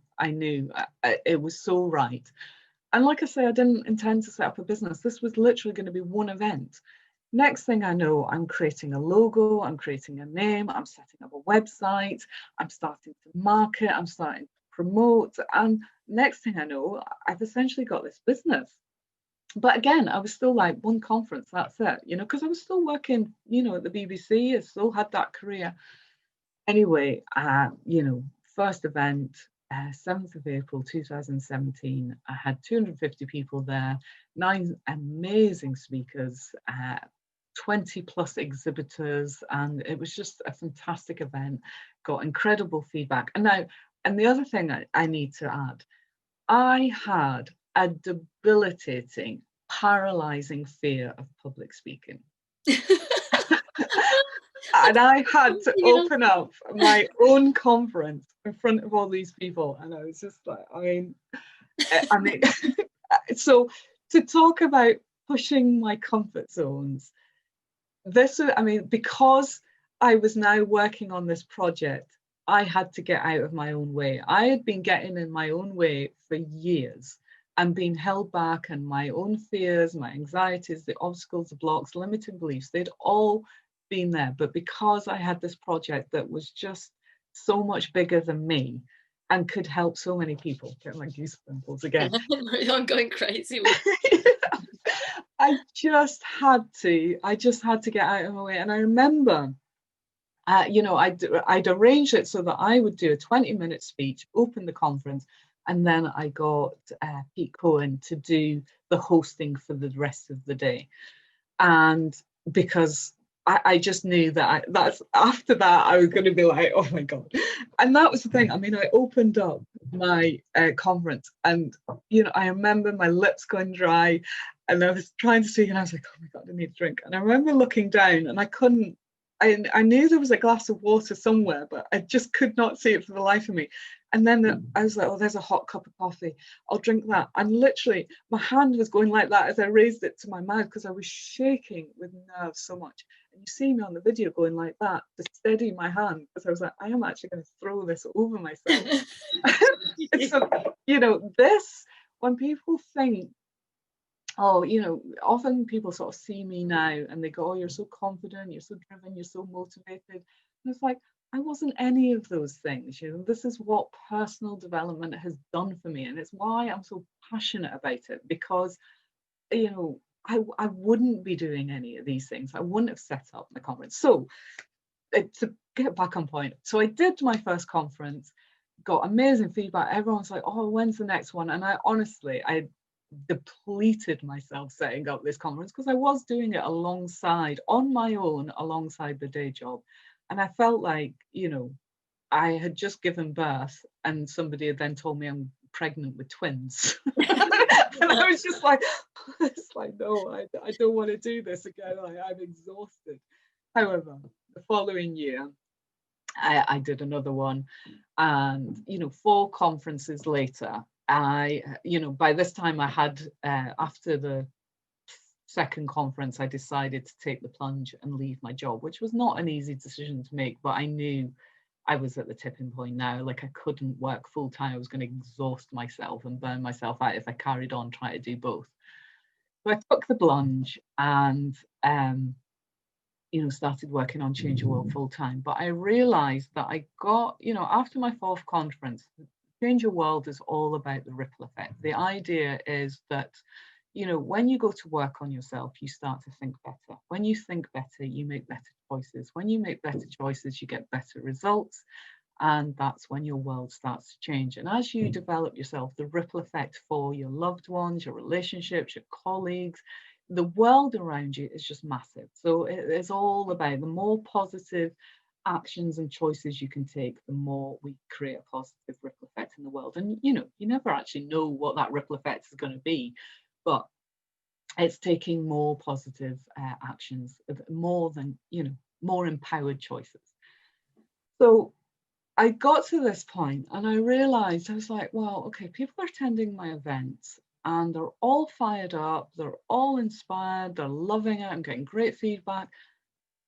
it was so right. And like I say, I didn't intend to set up a business. This was literally going to be one event. Next thing I know, I'm creating a logo, I'm creating a name, I'm setting up a website, I'm starting to market, I'm starting to promote. And next thing I know, I've essentially got this business. But again, I was still like, one conference, that's it, you know, because I was still working, you know, at the BBC, I still had that career. Anyway, you know, first event, 7th of April 2017, I had 250 people there, 9 amazing speakers, 20 plus exhibitors, and it was just a fantastic event, got incredible feedback. And the other thing I need to add, I had a debilitating, paralyzing fear of public speaking. And I had to open up my own conference in front of all these people. And I was just like, I mean, so to talk about pushing my comfort zones, because I was now working on this project I had to get out of my own way. I had been getting in my own way for years and being held back, and my own fears, my anxieties, the obstacles, the blocks, limiting beliefs, they'd all been there. But because I had this project that was just so much bigger than me and could help so many people, get my goosebumps again. I'm going crazy. I just had to get out of my way. And I remember, I'd arranged it so that I would do a 20-minute speech, open the conference, and then I got Pete Cohen to do the hosting for the rest of the day. And because I just knew that that's after that I was going to be like, oh my God. And that was the thing. I mean, I opened up my conference, and I remember my lips going dry, and I was trying to speak, and I was like, oh my God, I need a drink. And I remember looking down, and I couldn't. I knew there was a glass of water somewhere, but I just could not see it for the life of me. And then I was like, oh, there's a hot cup of coffee. I'll drink that. And literally, my hand was going like that as I raised it to my mouth because I was shaking with nerves so much. And you see me on the video going like that to steady my hand, because I was like, I am actually going to throw this over myself. So, this, when people think, oh, often people sort of see me now and they go, oh, you're so confident, you're so driven, you're so motivated. And it's like, I wasn't any of those things. This is what personal development has done for me. And it's why I'm so passionate about it, because, I wouldn't be doing any of these things. I wouldn't have set up the conference. So to get back on point, so I did my first conference, got amazing feedback. Everyone's like, oh, when's the next one? And I depleted myself setting up this conference because I was doing it on my own, alongside the day job. And I felt like, I had just given birth and somebody had then told me I'm pregnant with twins. And I was just like, no, I don't want to do this again. I'm exhausted. However, the following year, I did another one, and 4 conferences later, by this time I had, after the second conference, I decided to take the plunge and leave my job, which was not an easy decision to make, but I knew I was at the tipping point now. Like, I couldn't work full time. I was going to exhaust myself and burn myself out if I carried on trying to do both. So I took the plunge and started working on Change Your World full time. But I realized that I got, after my 4th conference, Change Your World is all about the ripple effect. The idea is that, when you go to work on yourself, you start to think better. When you think better, you make better choices. When you make better choices, you get better results. And that's when your world starts to change. And as you develop yourself, the ripple effect for your loved ones, your relationships, your colleagues, the world around you is just massive. So it's all about the more positive actions and choices you can take, the more we create a positive ripple effect in the world. And you never actually know what that ripple effect is going to be, but it's taking more positive actions, more empowered choices. So I got to this point and I realized, I was like, well, okay, people are attending my events and they're all fired up, they're all inspired, they're loving it, I'm getting great feedback.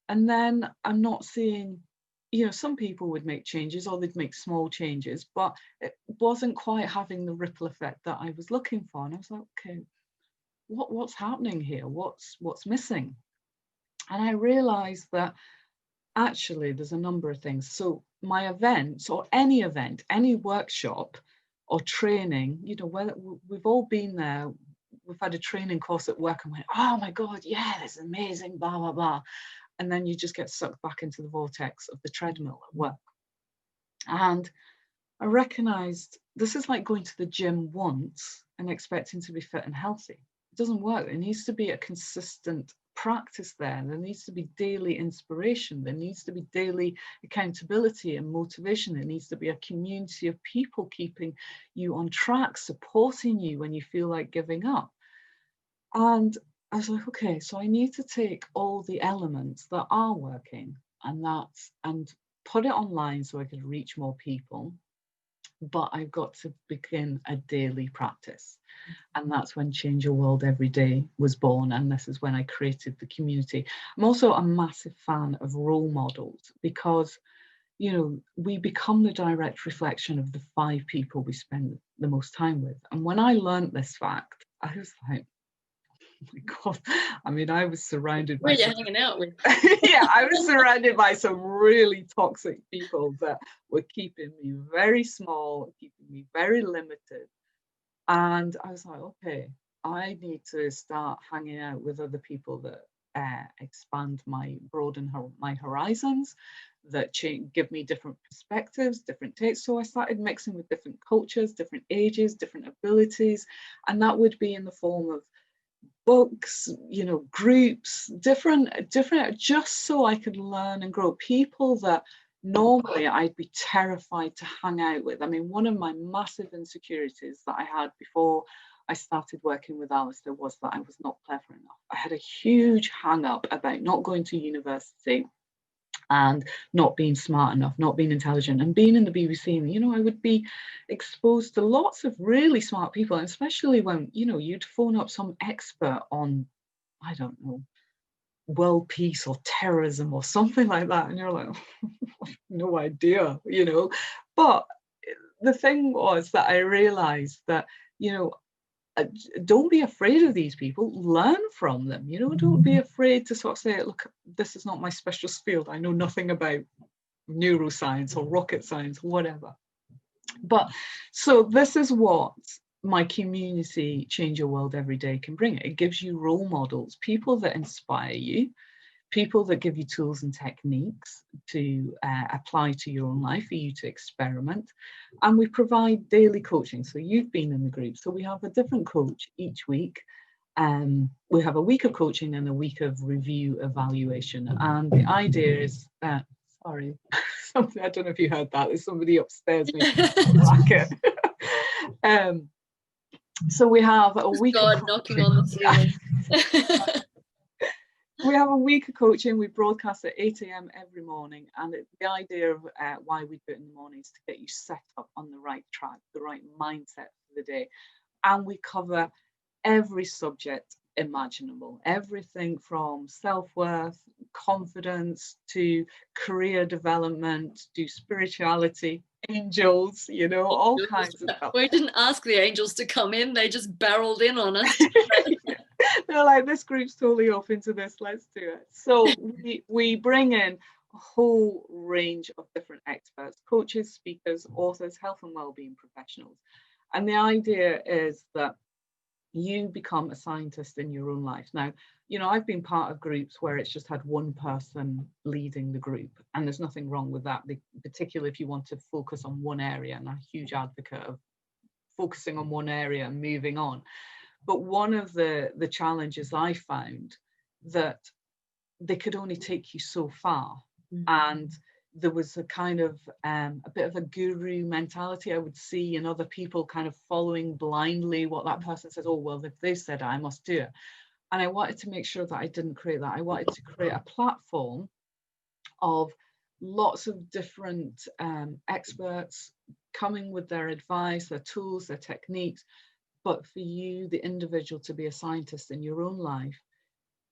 And then I'm not seeing, some people would make changes or they'd make small changes, but it wasn't quite having the ripple effect that I was looking for. And I was like, okay, what's happening here? What's missing? And I realized that actually there's a number of things. So my events, or any event, any workshop or training, whether we've all been there, we've had a training course at work and went, oh my God, yeah, that's amazing, blah, blah, blah. And then you just get sucked back into the vortex of the treadmill at work. And I recognized this is like going to the gym once and expecting to be fit and healthy. It doesn't work. There needs to be a consistent practice there. There needs to be daily inspiration. There needs to be daily accountability and motivation. There needs to be a community of people keeping you on track, supporting you when you feel like giving up. And I was like, okay, so I need to take all the elements that are working and put it online so I could reach more people. But I've got to begin a daily practice. And that's when Change Your World Every Day was born. And this is when I created the community. I'm also a massive fan of role models, because you know, we become the direct reflection of the 5 people we spend the most time with. And when I learned this fact, I was like, oh my God, I mean, I was surrounded by Where you're hanging out with. yeah, I was surrounded by some really toxic people that were keeping me very small, keeping me very limited. And I was like, okay, I need to start hanging out with other people that broaden my horizons, that give me different perspectives, different takes. So I started mixing with different cultures, different ages, different abilities, and that would be in the form of books, you know, groups, different, just so I could learn and grow. People that normally I'd be terrified to hang out with. I mean, one of my massive insecurities that I had before I started working with Alistair was that I was not clever enough. I had a huge hang up about not going to university and not being smart enough, not being intelligent, and being in the BBC. And, you know, I would be exposed to lots of really smart people, and especially when, you know, you'd phone up some expert on, I don't know, world peace or terrorism or something like that, and you're like, no idea, you know. But the thing was that I realized that, you know, don't be afraid of these people, learn from them, you know, don't be afraid to sort of say, look, this is not my specialist field, I know nothing about neuroscience or rocket science, whatever. But so this is what my community Change Your World Every Day can bring. It gives you role models, people that inspire you, people that give you tools and techniques to apply to your own life, for you to experiment. And we provide daily coaching. So you've been in the group. So we have a different coach each week. We have a week of coaching and a week of review evaluation. And the idea is, sorry, something, I don't know if you heard that. There's somebody upstairs making a racket. So we have a week God of knocking on the ceiling. We have a week of coaching. We broadcast at 8 a.m. every morning, and the idea of why we do it in the morning is to get you set up on the right track, the right mindset for the day. And we cover every subject imaginable, everything from self-worth, confidence, to career development, to spirituality, angels, you know, all kinds of stuff. We didn't ask the angels to come in, they just barreled in on us. They're like, this group's totally open to this, let's do it. So we bring in a whole range of different experts, coaches, speakers, authors, health and wellbeing professionals. And the idea is that you become a scientist in your own life. Now, you know, I've been part of groups where it's just had one person leading the group, and there's nothing wrong with that, particularly if you want to focus on one area, and I'm a huge advocate of focusing on one area and moving on. But one of the challenges I found, that they could only take you so far. And there was a kind of a bit of a guru mentality I would see in other people, kind of following blindly what that person says. Oh, well, if they said it, I must do it. And I wanted to make sure that I didn't create that. I wanted to create a platform of lots of different experts coming with their advice, their tools, their techniques, but for you, the individual, to be a scientist in your own life,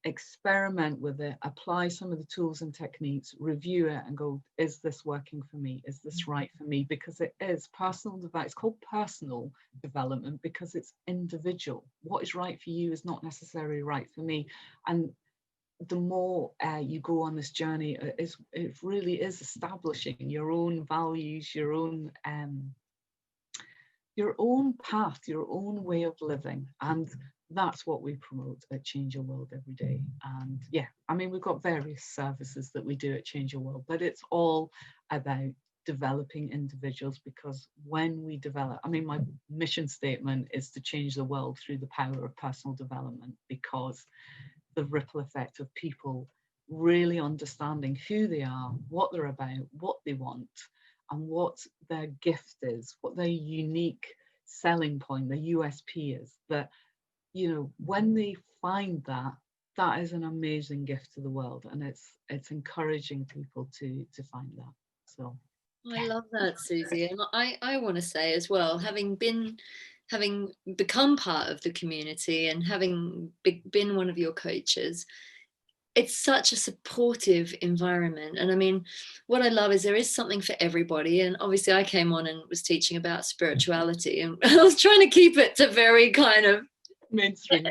experiment with it, apply some of the tools and techniques, review it and go, is this working for me? Is this right for me? Because it is personal development. It's called personal development because it's individual. What is right for you is not necessarily right for me. And the more you go on this journey, it really is establishing your own values, your own path, your own way of living. And that's what we promote at Change Your World Every Day. And yeah, I mean, we've got various services that we do at Change Your World, but it's all about developing individuals, because when we develop, I mean, my mission statement is to change the world through the power of personal development, because the ripple effect of people really understanding who they are, what they're about, what they want, and what their gift is, what their unique selling point, the USP is, that, you know, when they find that, that is an amazing gift to the world, and it's encouraging people to find that. So I love that, Suzy. And I want to say as well, having become part of the community and having been one of your coaches, it's such a supportive environment. And I mean, what I love is there is something for everybody. And obviously I came on and was teaching about spirituality, and I was trying to keep it to very kind of mainstream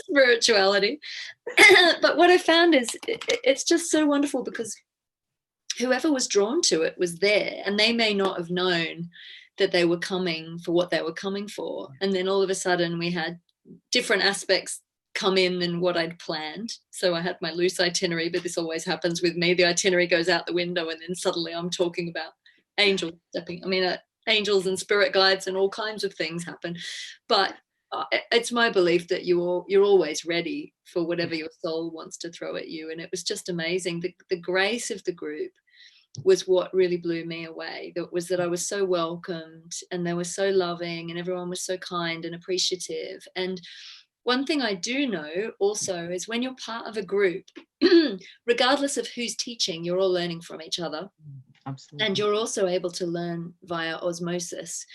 spirituality. But what I found is it's just so wonderful, because whoever was drawn to it was there, and they may not have known that they were coming for what they were coming for. And then all of a sudden we had different aspects come in than what I'd planned. So I had my loose itinerary, but this always happens with me. The itinerary goes out the window, and then suddenly I'm talking about angels stepping. I mean, angels and spirit guides and all kinds of things happen. But it's my belief that you're always ready for whatever your soul wants to throw at you. And it was just amazing. The grace of the group was what really blew me away. That was that I was so welcomed, and they were so loving, and everyone was so kind and appreciative. And one thing I do know also is when you're part of a group, regardless of who's teaching, you're all learning from each other. Absolutely. And you're also able to learn via osmosis.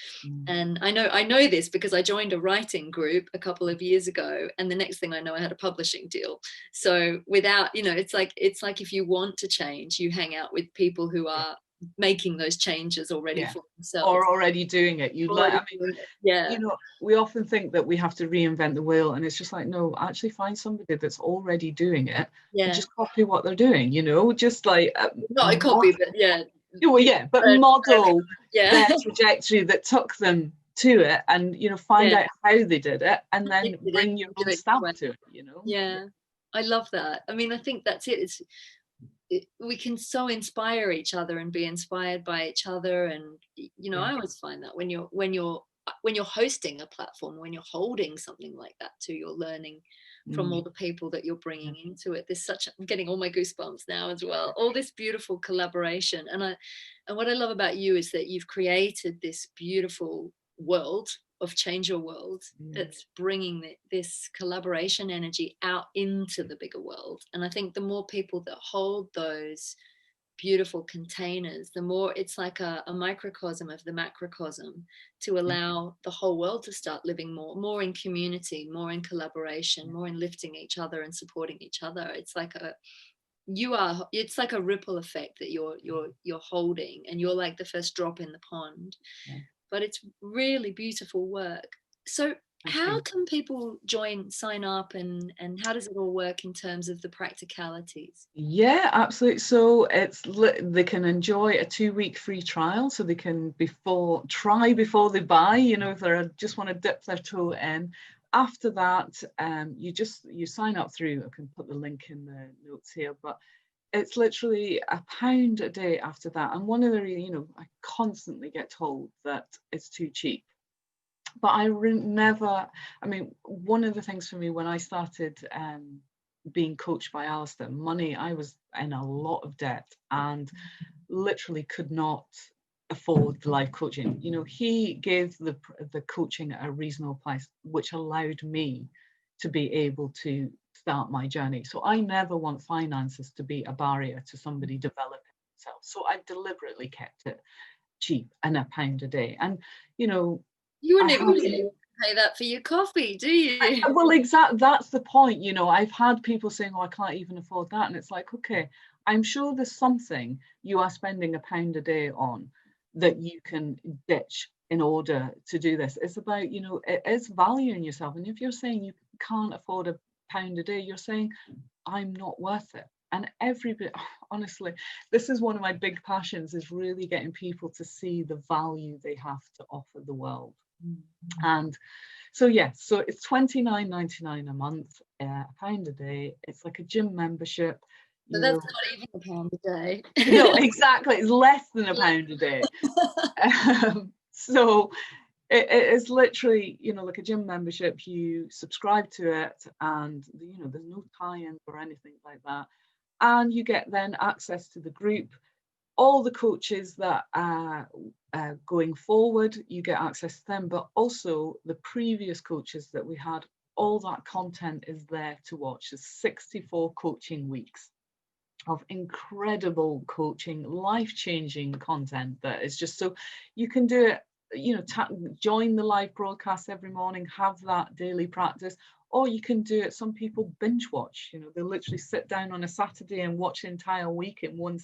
And I know this because I joined a writing group a couple of years ago, and the next thing I know, I had a publishing deal. So without, it's like if you want to change, you hang out with people who are making those changes already for themselves, or already doing it. We often think that we have to reinvent the wheel, and it's just like, no, actually find somebody that's already doing it and just copy what they're doing, just like not a copy, but model their trajectory that took them to it, and find out how they did it, and then bring your own stamp to it. I love that. I mean, I think that's it. We can so inspire each other and be inspired by each other. And I always find that when you're hosting a platform, when you're holding something like that too, you're learning from all the people that you're bringing into it. I'm getting all my goosebumps now as well, all this beautiful collaboration. And what I love about you is that you've created this beautiful world of Change Your World that's bringing this collaboration energy out into the bigger world. And I think the more people that hold those beautiful containers, the more it's like a microcosm of the macrocosm, to allow the whole world to start living more in community, more in collaboration, more in lifting each other and supporting each other. It's like it's like a ripple effect that you're holding, and you're like the first drop in the pond. But it's really beautiful work. So how can people sign up, and how does it all work in terms of the practicalities? Yeah, absolutely. So they can enjoy a 2-week free trial, so they can try before they buy, if they just want to dip their toe in. After that, you sign up through, I can put the link in the notes here, but it's literally £1 a day after that. And one of the, I constantly get told that it's too cheap. But one of the things for me when I started being coached by Alistair, I was in a lot of debt and literally could not afford the life coaching. He gave the coaching at a reasonable price, which allowed me to be able to start my journey. So I never want finances to be a barrier to somebody developing themselves. So I deliberately kept it cheap and £1 a day. And you wouldn't even pay that for your coffee, do you? Well, exactly. That's the point. I've had people saying, "Oh, I can't even afford that," and it's like, okay, I'm sure there's something you are spending £1 a day on that you can ditch in order to do this. It's about, it is valuing yourself. And if you're saying you can't afford £1 a day, you're saying, I'm not worth it. And honestly, this is one of my big passions, is really getting people to see the value they have to offer the world. And so so it's £29.99 a month, £1 a day. It's like a gym membership. So that's not even £1 a day. No, exactly. It's less than £1 a day. So it is literally, like a gym membership. You subscribe to it, and there's no tie-in or anything like that. And you get then access to the group. All the coaches that are going forward, you get access to them, but also the previous coaches that we had, all that content is there to watch. There's 64 coaching weeks of incredible coaching, life-changing content that is just, so you can do it join the live broadcast every morning, have that daily practice. Or you can do it. Some people binge watch, they literally sit down on a Saturday and watch the entire week in one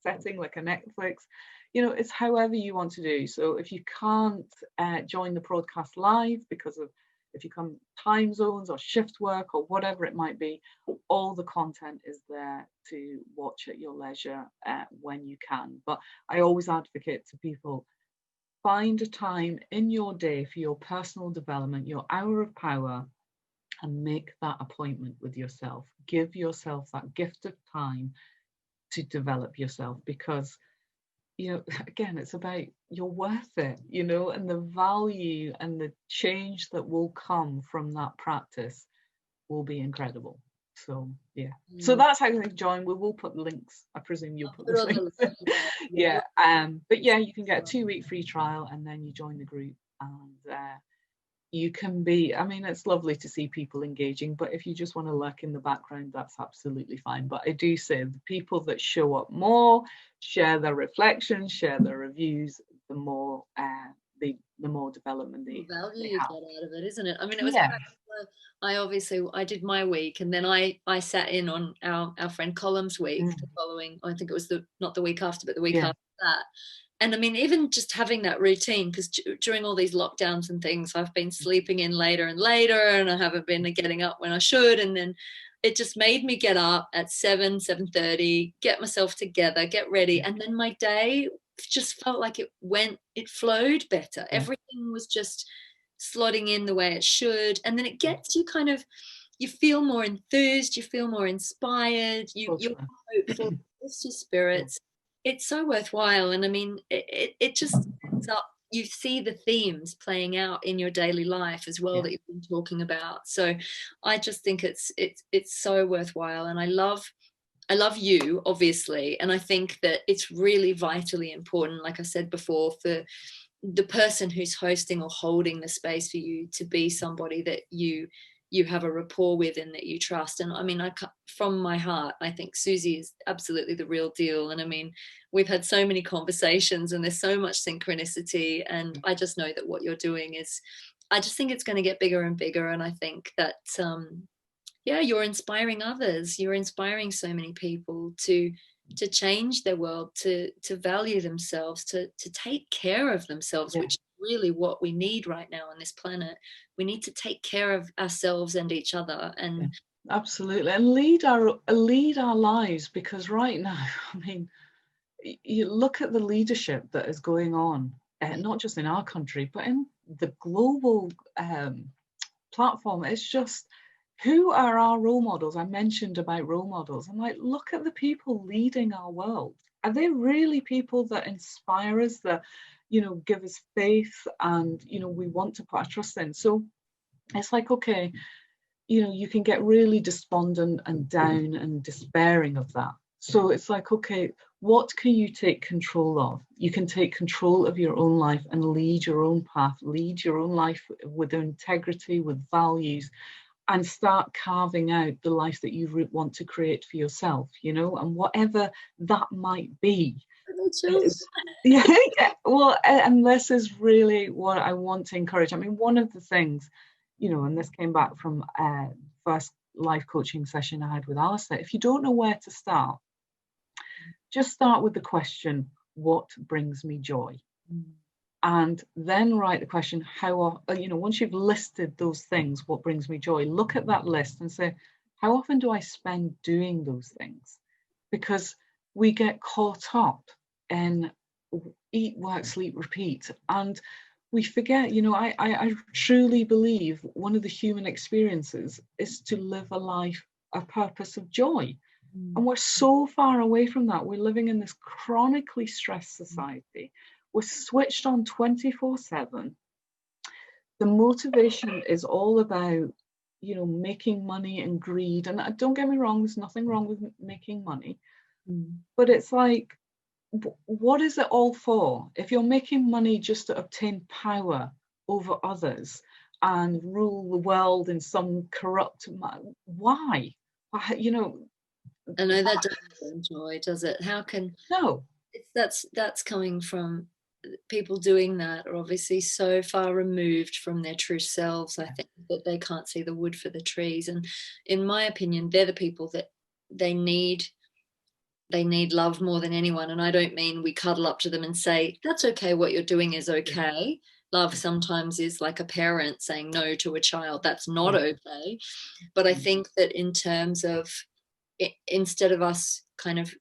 setting, like a Netflix. It's however you want to do. So if you can't join the broadcast live because of, if you come time zones or shift work or whatever it might be, all the content is there to watch at your leisure when you can. But I always advocate to people, find a time in your day for your personal development, your hour of power, and make that appointment with yourself. Give yourself that gift of time to develop yourself, because again, it's about, you're worth it, and the value and the change that will come from that practice will be incredible. So yeah, so that's how you join. We will put links. I presume you'll put the links. Yeah. But yeah, you can get a 2-week free trial, and then you join the group, and you can be, it's lovely to see people engaging, but if you just want to lurk in the background, that's absolutely fine. But I do say the people that show up more, share their reflections, share their reviews, the more development The value they you have. get out of it, isn't it? It was I did my week, and then I sat in on our friend Colum's week, the following, I think it was not the week after, but the week after that. And even just having that routine, because during all these lockdowns and things, I've been sleeping in later and later, and I haven't been getting up when I should. And then it just made me get up at 7:30, get myself together, get ready. And then my day just felt like it flowed better. Everything was just slotting in the way it should. And then it gets you you feel more enthused, you feel more inspired, you're hopeful, lifts your spirits. It's so worthwhile. And it just ends up, you see the themes playing out in your daily life as well, that you've been talking about. So I just think it's so worthwhile. And I love you, obviously, and I think that it's really vitally important, like I said before, for the person who's hosting or holding the space for you to be somebody that you have a rapport with and that you trust. And from my heart, I think Suzy is absolutely the real deal. And we've had so many conversations, and there's so much synchronicity, and I just know that what you're doing is, I just think it's going to get bigger and bigger. And I think that you're inspiring others, you're inspiring so many people to change their world, to value themselves, to take care of themselves, which is really what we need right now on this planet. We need to take care of ourselves and each other. And absolutely, and lead our lives, because right now, you look at the leadership that is going on, not just in our country, but in the global platform. It's just, who are our role models? I mentioned about role models. I'm like, look at the people leading our world. Are they really people that inspire us, that, give us faith, and, we want to put our trust in? So it's like, okay, you can get really despondent and down and despairing of that. So it's like, okay, what can you take control of? You can take control of your own life and lead your own path, lead your own life with integrity, with values, and start carving out the life that you want to create for yourself, and whatever that might be. Well, and this is really what I want to encourage. One of the things, and this came back from first life coaching session I had with Alistair, if you don't know where to start, just start with the question, what brings me joy? And then write the question, once you've listed those things, what brings me joy, look at that list and say, how often do I spend doing those things? Because we get caught up in eat, work, sleep, repeat. And we forget, I truly believe one of the human experiences is to live a life, a purpose of joy. And we're so far away from that. We're living in this chronically stressed society. We're switched on 24/7. The motivation is all about, making money and greed. And don't get me wrong, there's nothing wrong with making money. But it's like, what is it all for? If you're making money just to obtain power over others and rule the world in some corrupt why? I know that doesn't bring joy, does it? How can? No. That's coming from people doing that are obviously so far removed from their true selves, I think, that they can't see the wood for the trees. And in my opinion, they're the people that they need love more than anyone. And I don't mean we cuddle up to them and say, that's okay, what you're doing is okay. Love sometimes is like a parent saying no to a child. That's not okay. But I think that in terms of instead of us kind of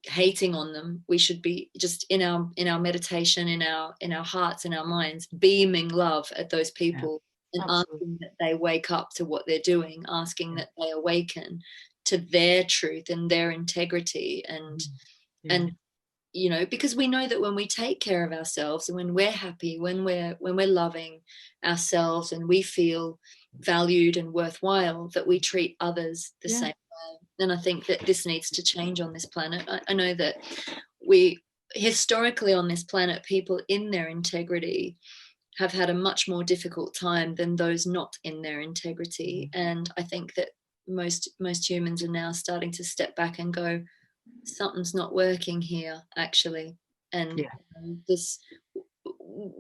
hating on them, we should be just in our meditation, in our hearts, in our minds, beaming love at those people, and asking that they wake up to what they're doing, asking that they awaken to their truth and their integrity, and you know, because we know that when we take care of ourselves and when we're happy, when we're loving ourselves and we feel valued and worthwhile, that we treat others the same way. And I think that this needs to change on this planet. I know that we historically on this planet, people in their integrity have had a much more difficult time than those not in their integrity. And I think that most humans are now starting to step back and go, something's not working here, actually. And this,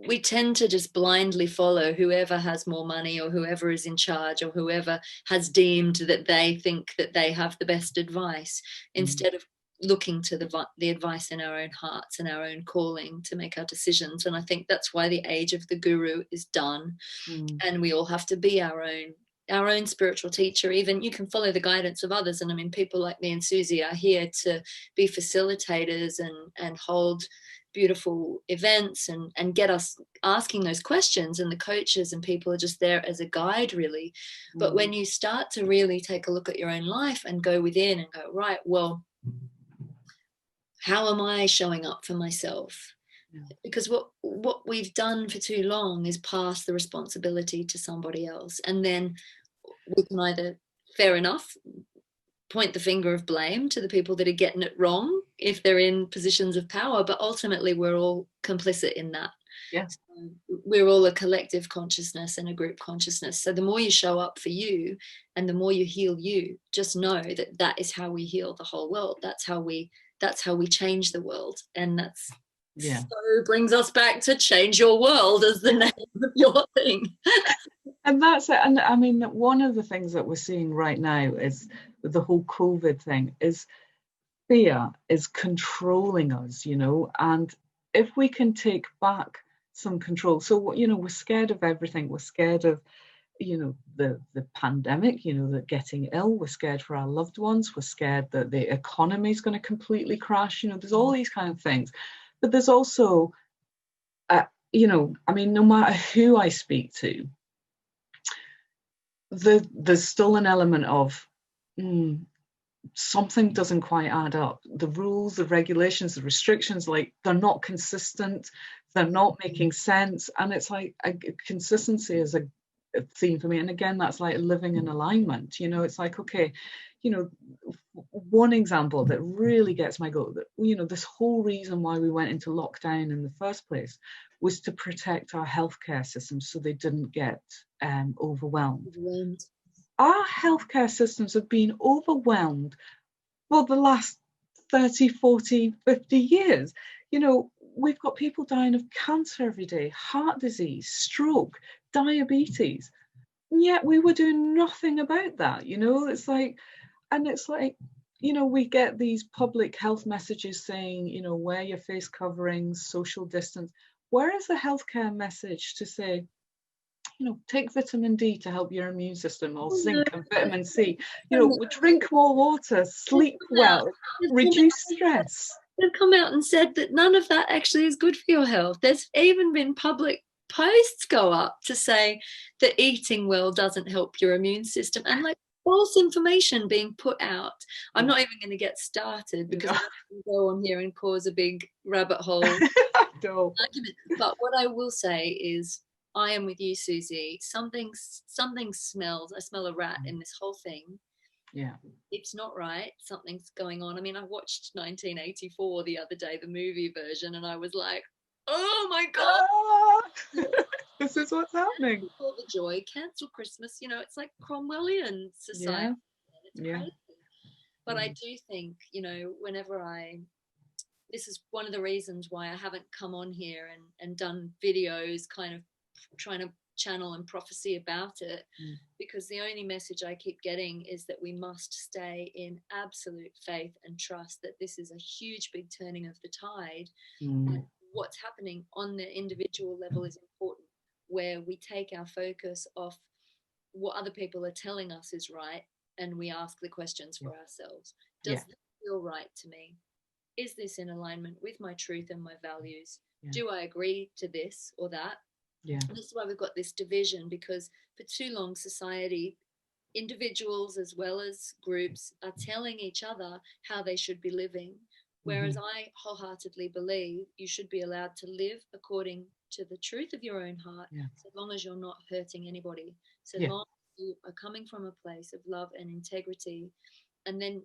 we tend to just blindly follow whoever has more money or whoever is in charge or whoever has deemed that they think that they have the best advice, instead of looking to the advice in our own hearts and our own calling to make our decisions. And I think that's why the age of the guru is done. And we all have to be our own spiritual teacher. Even you can follow the guidance of others, and I mean, people like me and Suzy are here to be facilitators and hold beautiful events and get us asking those questions, and the coaches and people are just there as a guide, really. But when you start to really take a look at your own life and go within and go, right, well, how am I showing up for myself? Because what we've done for too long is pass the responsibility to somebody else, and then we can either, fair enough, point the finger of blame to the people that are getting it wrong if they're in positions of power, but ultimately we're all complicit in that. So we're all a collective consciousness and a group consciousness. So the more you show up for you and the more you heal you, just know that that is how we heal the whole world. That's how we change the world. And that's so brings us back to Change Your World as the name of your thing. And that's it. And I mean, one of the things that we're seeing right now is with the whole COVID thing is fear is controlling us, you know, and if we can take back some control. So, you know, we're scared of everything. We're scared of, you know, the pandemic, you know, that getting ill. We're scared for our loved ones. We're scared that the economy is going to completely crash. You know, there's all these kind of things. But there's also, you know, I mean, no matter who I speak to, there's still an element of something doesn't quite add up. The rules, the regulations, the restrictions, like they're not consistent, they're not making sense. And it's like consistency is a theme for me. And again, that's like living in alignment. You know, it's like, okay, you know, one example that really gets my goat, that, you know, this whole reason why we went into lockdown in the first place was to protect our healthcare systems so they didn't get overwhelmed. Our healthcare systems have been overwhelmed for the last 30, 40, 50 years. You know, we've got people dying of cancer every day, heart disease, stroke, diabetes. And yet we were doing nothing about that, you know. It's like, and it's like, you know, we get these public health messages saying, you know, wear your face coverings, social distance. Where is the healthcare message to say, you know, take vitamin D to help your immune system, or zinc and vitamin C, you know, drink more water, sleep well, reduce stress. They've come out and said that none of that actually is good for your health. There's even been public posts go up to say that eating well doesn't help your immune system, and like false information being put out. I'm not even going to get started because I can go on here and cause a big rabbit hole argument. But what I will say is, I am with you, Suzy. Something smells. I smell a rat in this whole thing. Yeah. It's not right. Something's going on. I mean, I watched 1984 the other day, the movie version, and I was like, oh my God. This is what's happening. All the joy, cancel Christmas. You know, it's like Cromwellian society. Yeah. It's crazy. But I do think, you know, whenever this is one of the reasons why I haven't come on here and done videos kind of trying to channel and prophecy about it, because the only message I keep getting is that we must stay in absolute faith and trust that this is a huge big turning of the tide, and what's happening on the individual level is important, where we take our focus off what other people are telling us is right, and we ask the questions for ourselves. Does this feel right to me? Is this in alignment with my truth and my values? Do I agree to this or that? This is why we've got this division, because for too long society, individuals as well as groups, are telling each other how they should be living, whereas I wholeheartedly believe you should be allowed to live according to the truth of your own heart, so long as you're not hurting anybody, so long as you are coming from a place of love and integrity. And then,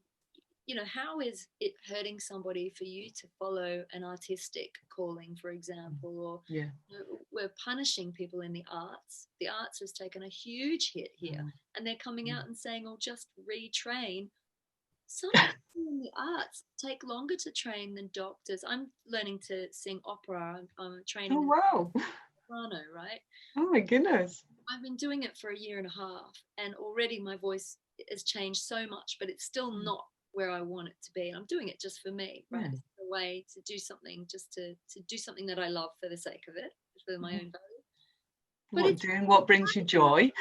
you know, how is it hurting somebody for you to follow an artistic calling, for example, or you know, we're punishing people in the arts. The arts has taken a huge hit here, and they're coming out and saying, oh, just retrain. Some people in the arts take longer to train than doctors. I'm learning to sing opera. I'm training. Oh, wow. Soprano, right? Oh my goodness. I've been doing it for a year and a half, and already my voice has changed so much, but it's still not where I want it to be. And I'm doing it just for me, right? It's a way to do something, just to do something that I love for the sake of it, for my own value. But it's doing what brings you joy.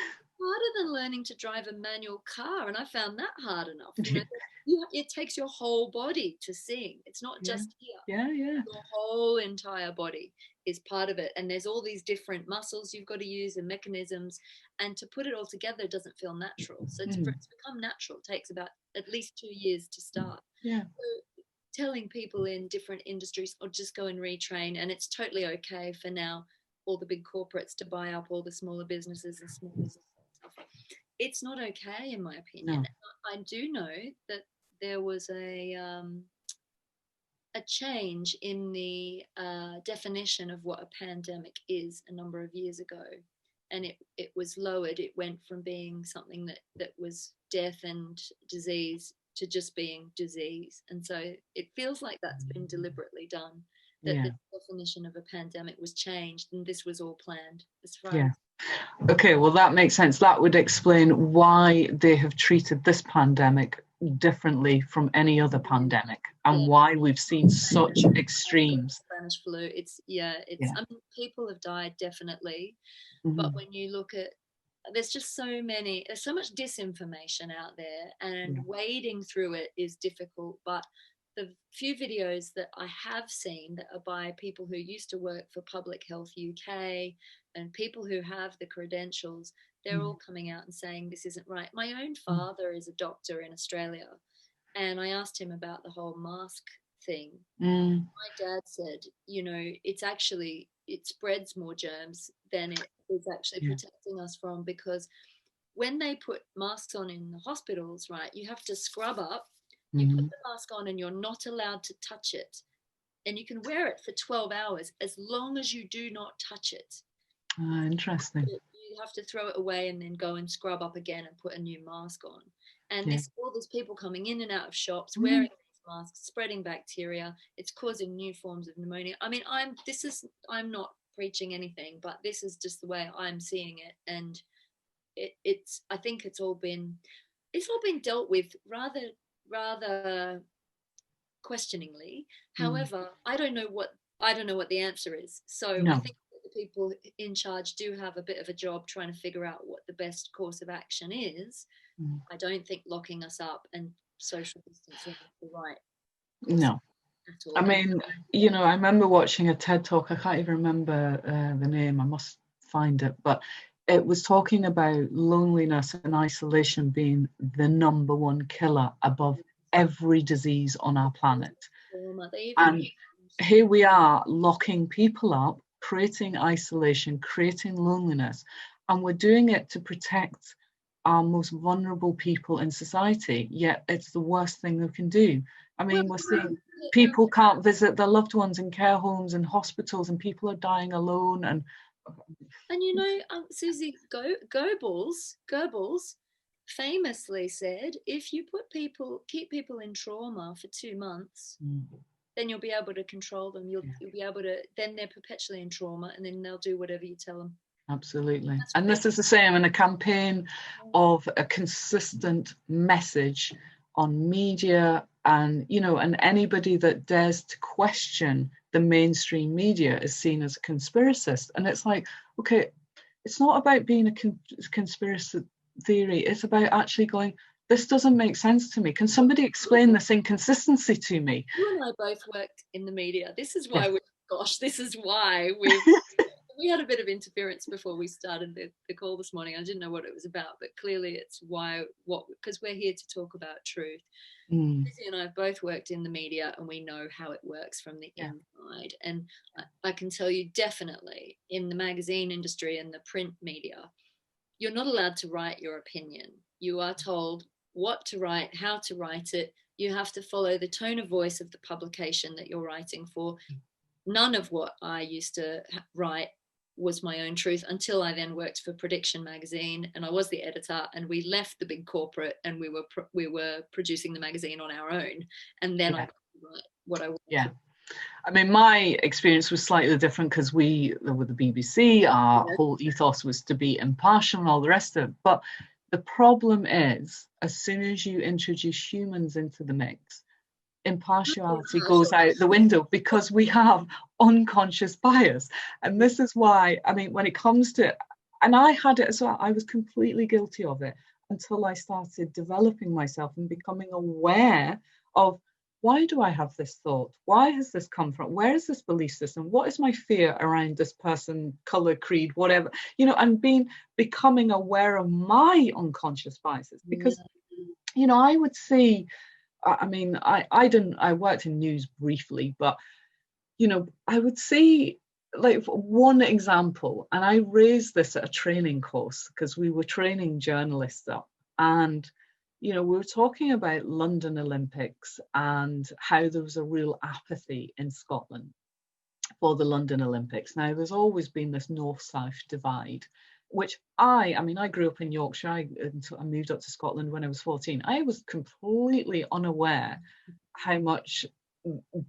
harder than learning to drive a manual car, and I found that hard enough. You know, it takes your whole body to sing. It's not just here. Your whole entire body is part of it, and there's all these different muscles you've got to use and mechanisms, and to put it all together doesn't feel natural. So for it to become natural takes about at least 2 years to start. So telling people in different industries, or just go and retrain, and it's totally okay for now all the big corporates to buy up all the smaller businesses and small businesses and stuff. It's not okay, in my opinion. I do know that there was a change in the definition of what a pandemic is a number of years ago, and it was lowered. It went from being something that was death and disease to just being disease, and so it feels like that's been deliberately done, that the definition of a pandemic was changed, and this was all planned as far as. Okay, well, that makes sense. That would explain why they have treated this pandemic differently from any other pandemic, and why we've seen such extremes. Spanish flu. It's I mean, people have died, definitely, but when you look at, there's so much disinformation out there, and wading through it is difficult. But the few videos that I have seen that are by people who used to work for Public Health UK and people who have the credentials, they're all coming out and saying this isn't right. My own father is a doctor in Australia, and I asked him about the whole mask thing. My dad said, you know, it spreads more germs than it is actually protecting us from, because when they put masks on in the hospitals, right, you have to scrub up. You put the mask on and you're not allowed to touch it. And you can wear it for 12 hours as long as you do not touch it. Interesting. You have to throw it away and then go and scrub up again and put a new mask on. And all these people coming in and out of shops wearing these masks, spreading bacteria. It's causing new forms of pneumonia. I mean, I'm not preaching anything, but this is just the way I'm seeing it. And I think it's all been dealt with rather questioningly. However, I don't know what the answer is. So I think that the people in charge do have a bit of a job trying to figure out what the best course of action is. I don't think locking us up and social distancing is the right course at all. I mean, you know, I remember watching a TED talk. I can't even remember the name. I must find it, but it was talking about loneliness and isolation being the number one killer above every disease on our planet. And here we are locking people up, creating isolation, creating loneliness, and we're doing it to protect our most vulnerable people in society, yet it's the worst thing we can do. I mean, we're seeing people can't visit their loved ones in care homes and hospitals, and people are dying alone. And you know, Suzy, Goebbels famously said, if you keep people in trauma for 2 months, then you'll be able to control them. You'll be able to, then they're perpetually in trauma, and then they'll do whatever you tell them. Absolutely. And this is the same in a campaign of a consistent message on media, and, you know, and anybody that dares to question the mainstream media is seen as a conspiracist. And it's like, okay, it's not about being a conspiracy theory. It's about actually going, this doesn't make sense to me. Can somebody explain this inconsistency to me? You and I both worked in the media. This is why this is why we had a bit of interference before we started the call this morning. I didn't know what it was about, but clearly it's because we're here to talk about truth. Suzy and I have both worked in the media, and we know how it works from the inside. And I can tell you definitely in the magazine industry and the print media, you're not allowed to write your opinion. You are told what to write, how to write it. You have to follow the tone of voice of the publication that you're writing for. None of what I used to write was my own truth until I then worked for Prediction magazine, and I was the editor, and we left the big corporate, and we were producing the magazine on our own, and then I got to write what I wanted. Yeah. I mean, my experience was slightly different because with the BBC, our whole ethos was to be impartial and all the rest of it. But the problem is, as soon as you introduce humans into the mix, impartiality goes out the window, because we have unconscious bias. And this is why, I mean, when it comes to, and I had it as well, I was completely guilty of it until I started developing myself and becoming aware of, why do I have this thought? Why has this come from? Where is this belief system? What is my fear around this person, color, creed, whatever, you know, and becoming aware of my unconscious biases. Because, you know, I would see, I mean, I worked in news briefly, but, you know, I would see, like, one example, and I raised this at a training course because we were training journalists up, and, you know, we were talking about London Olympics and how there was a real apathy in Scotland for the London Olympics. Now, there's always been this north-south divide, which I mean, I grew up in Yorkshire. I moved up to Scotland when I was 14. I was completely unaware how much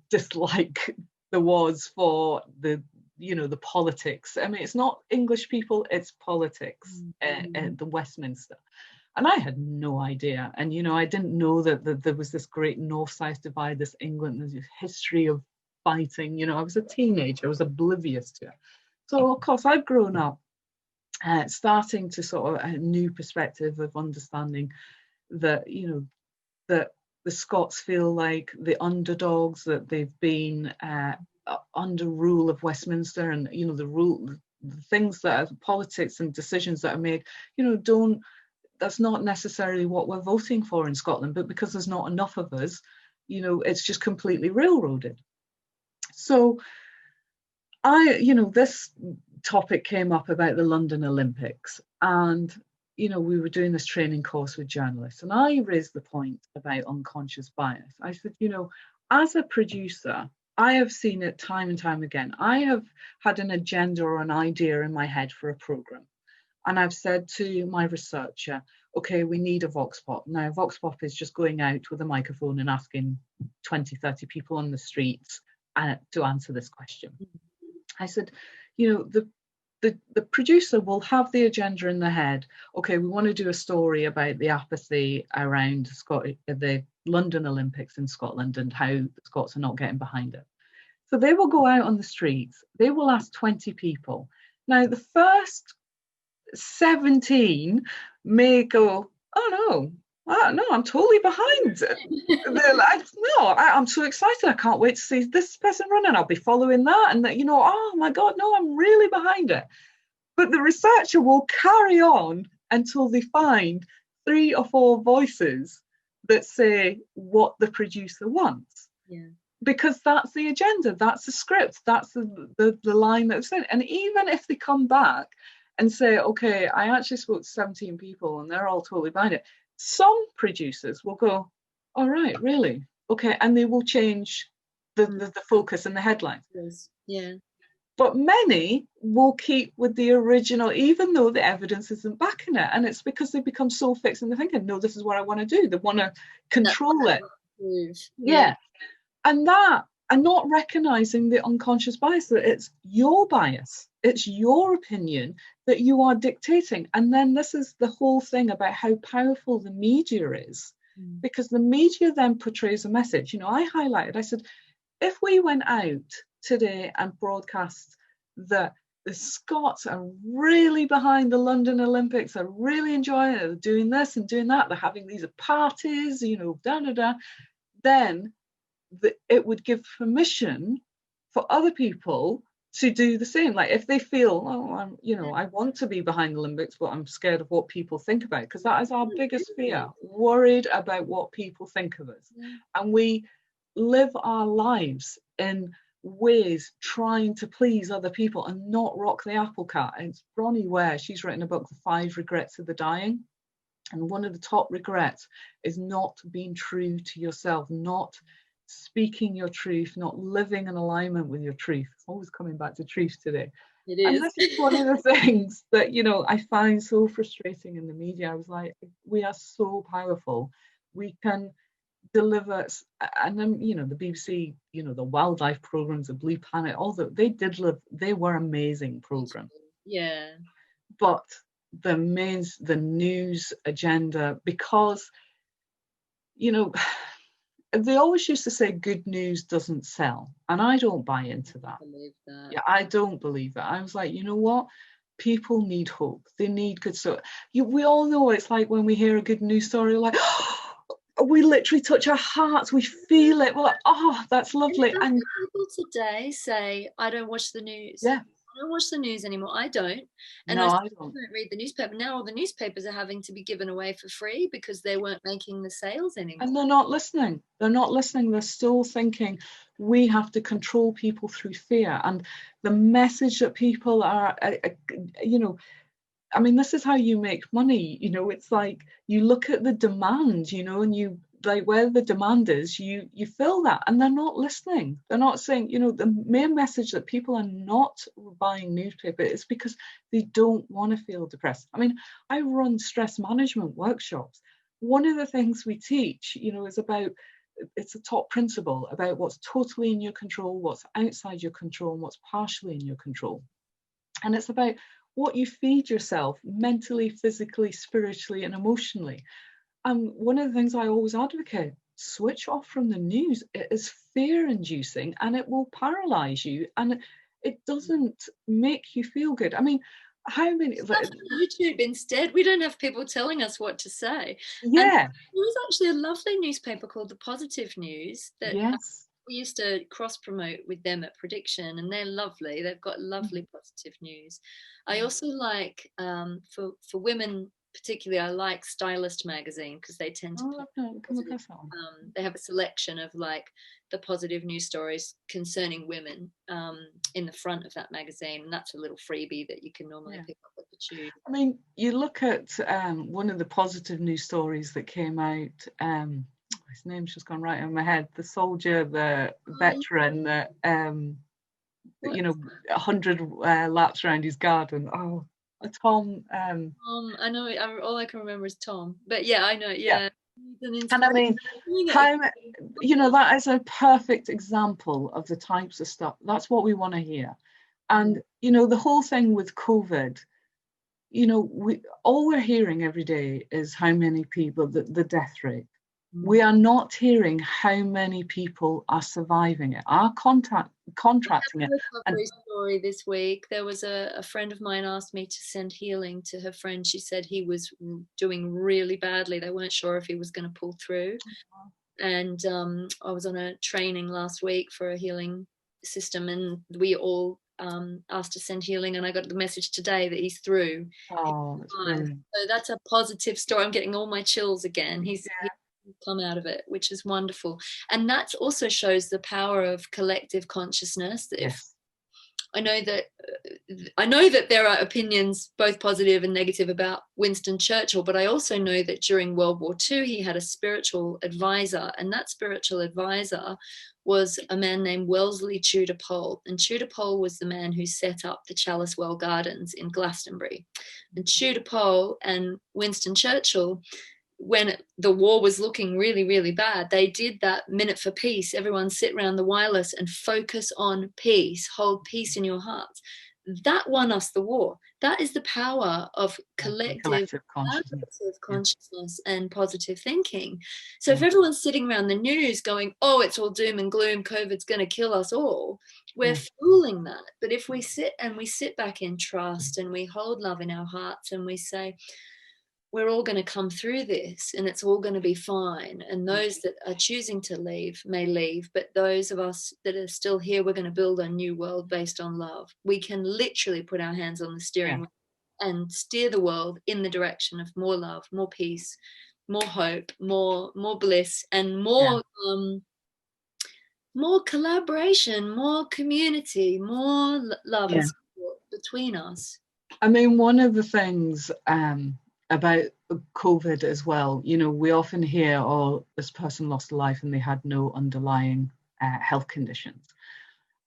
dislike there was for the, you know, the politics. I mean, it's not English people, it's politics at the Westminster. And I had no idea. And, you know, I didn't know that there was this great north-south divide, this England, this history of fighting. You know, I was a teenager, I was oblivious to it. So, of course, I've grown up starting to sort of a new perspective of understanding that, you know, that the Scots feel like the underdogs, that they've been under rule of Westminster, and, you know, the things that are politics and decisions that are made, you know, that's not necessarily what we're voting for in Scotland, but because there's not enough of us, you know, it's just completely railroaded. So you know, this topic came up about the London Olympics, and, you know, we were doing this training course with journalists, and I raised the point about unconscious bias. I said, you know, as a producer, I have seen it time and time again. I have had an agenda or an idea in my head for a program, and I've said to my researcher, okay, we need a vox pop. Now, vox pop is just going out with a microphone and asking 20, 30 people on the streets to answer this question. I said, you know, the producer will have the agenda in their head. Okay, we want to do a story about the apathy around the London Olympics in Scotland and how the Scots are not getting behind it. So they will go out on the streets. They will ask 20 people. Now, the first 17 may go, oh no, I'm totally behind. They're like, no, I'm so excited. I can't wait to see this person running. I'll be following that. And that, you know, oh my God, no, I'm really behind it. But the researcher will carry on until they find 3 or 4 voices that say what the producer wants. Yeah. Because that's the agenda, that's the script, that's the line that's in. And even if they come back and say, okay, I actually spoke to 17 people and they're all totally behind it, some producers will go, all right, really? Okay, and they will change the focus and the headlines. Yeah. But many will keep with the original, even though the evidence isn't backing it. And it's because they become so fixed in their thinking, no, this is what I want to do. They want to control it. Yeah. And that, and not recognizing the unconscious bias, that it's your bias, it's your opinion that you are dictating. And then this is the whole thing about how powerful the media is, because the media then portrays a message. I said, if we went out today and broadcast that the Scots are really behind the London Olympics, are really enjoying it, they're doing this and doing that, they're having these parties, then it would give permission for other people to do the same. Like if they feel, I want to be behind the Olympics, but I'm scared of what people think about it, because that is our biggest fear, worried about what people think of us. And we live our lives in ways trying to please other people and not rock the apple cart. And it's Bronnie Ware, she's written a book, The 5 Regrets of the Dying. And one of the top regrets is not being true to yourself, not speaking your truth, not living in alignment with your truth. Always coming back to truth today. It is. And this is one of the things that, I find so frustrating in the media. I was like, we are so powerful. We can deliver, and then, the BBC, the wildlife programs, the Blue Planet, they were amazing programs. Yeah. But the news agenda, because, they always used to say good news doesn't sell, and I don't buy into that. I believe that. Yeah, I don't believe that. I was like, you know what? People need hope. They need good story. We all know it's like when we hear a good news story, like, we literally touch our hearts. We feel it. We're like, oh, that's lovely. And people today say, I don't watch the news. Yeah. I don't watch the news anymore. I don't. And no, I I don't read the newspaper. Now all the newspapers are having to be given away for free because they weren't making the sales anymore. And they're not listening. They're still thinking we have to control people through fear. And the message that people are, this is how you make money. It's like you look at the demand, and you, like, where the demand is, you fill that. And they're not listening. They're not saying, the main message that people are not buying newspaper is because they don't want to feel depressed. I run stress management workshops. One of the things we teach, is about, it's a top principle about what's totally in your control, what's outside your control, and what's partially in your control. And it's about what you feed yourself mentally, physically, spiritually, and emotionally. And one of the things I always advocate, switch off from the news. It is fear-inducing and it will paralyze you, and it doesn't make you feel good. How many YouTube instead? We don't have people telling us what to say. Yeah. And there was actually a lovely newspaper called The Positive News that yes. We used to cross promote with them at Prediction, and they're lovely. They've got lovely positive news. I also like for women particularly, I like Stylist magazine because they tend to they have a selection of like the positive news stories concerning women in the front of that magazine, and that's a little freebie that you can normally pick up at the tube. You look at one of the positive news stories that came out, his name's just gone right in my head, the soldier, the veteran that 100 laps around his garden. Tom. I know. All I can remember is Tom. But yeah, I know. Yeah. And that is a perfect example of the types of stuff. That's what we want to hear. And the whole thing with COVID, all we're hearing every day is how many people, the death rate. We are not hearing how many people are surviving it, are contracting it. A story this week. There was a friend of mine asked me to send healing to her friend. She said he was doing really badly. They weren't sure if he was going to pull through. And I was on a training last week for a healing system, and we all asked to send healing, and I got the message today that he's through. Oh, that's so that's a positive story. I'm getting all my chills again. He's come out of it, which is wonderful. And that also shows the power of collective consciousness. That if I know that there are opinions both positive and negative about Winston Churchill, but I also know that during World War II he had a spiritual advisor, and that spiritual advisor was a man named Wellesley Tudor Pole. And Tudor Pole was the man who set up the Chalice Well Gardens in Glastonbury. And Tudor Pole and Winston Churchill when the war was looking really, really bad, they did that minute for peace. Everyone sit around the wireless and focus on peace, hold peace in your hearts. That won us the war. That is the power of collective consciousness and positive thinking. So if everyone's sitting around the news going, oh, it's all doom and gloom, COVID's going to kill us all, we're fooling that. But if we sit back in trust and we hold love in our hearts and we say, we're all going to come through this and it's all going to be fine. And those that are choosing to leave may leave, but those of us that are still here, we're going to build a new world based on love. We can literally put our hands on the steering wheel and steer the world in the direction of more love, more peace, more hope, more bliss, and more collaboration, more community, more love and support between us. I mean, one of the things about COVID as well, you know, we often hear, oh, this person lost a life and they had no underlying health conditions.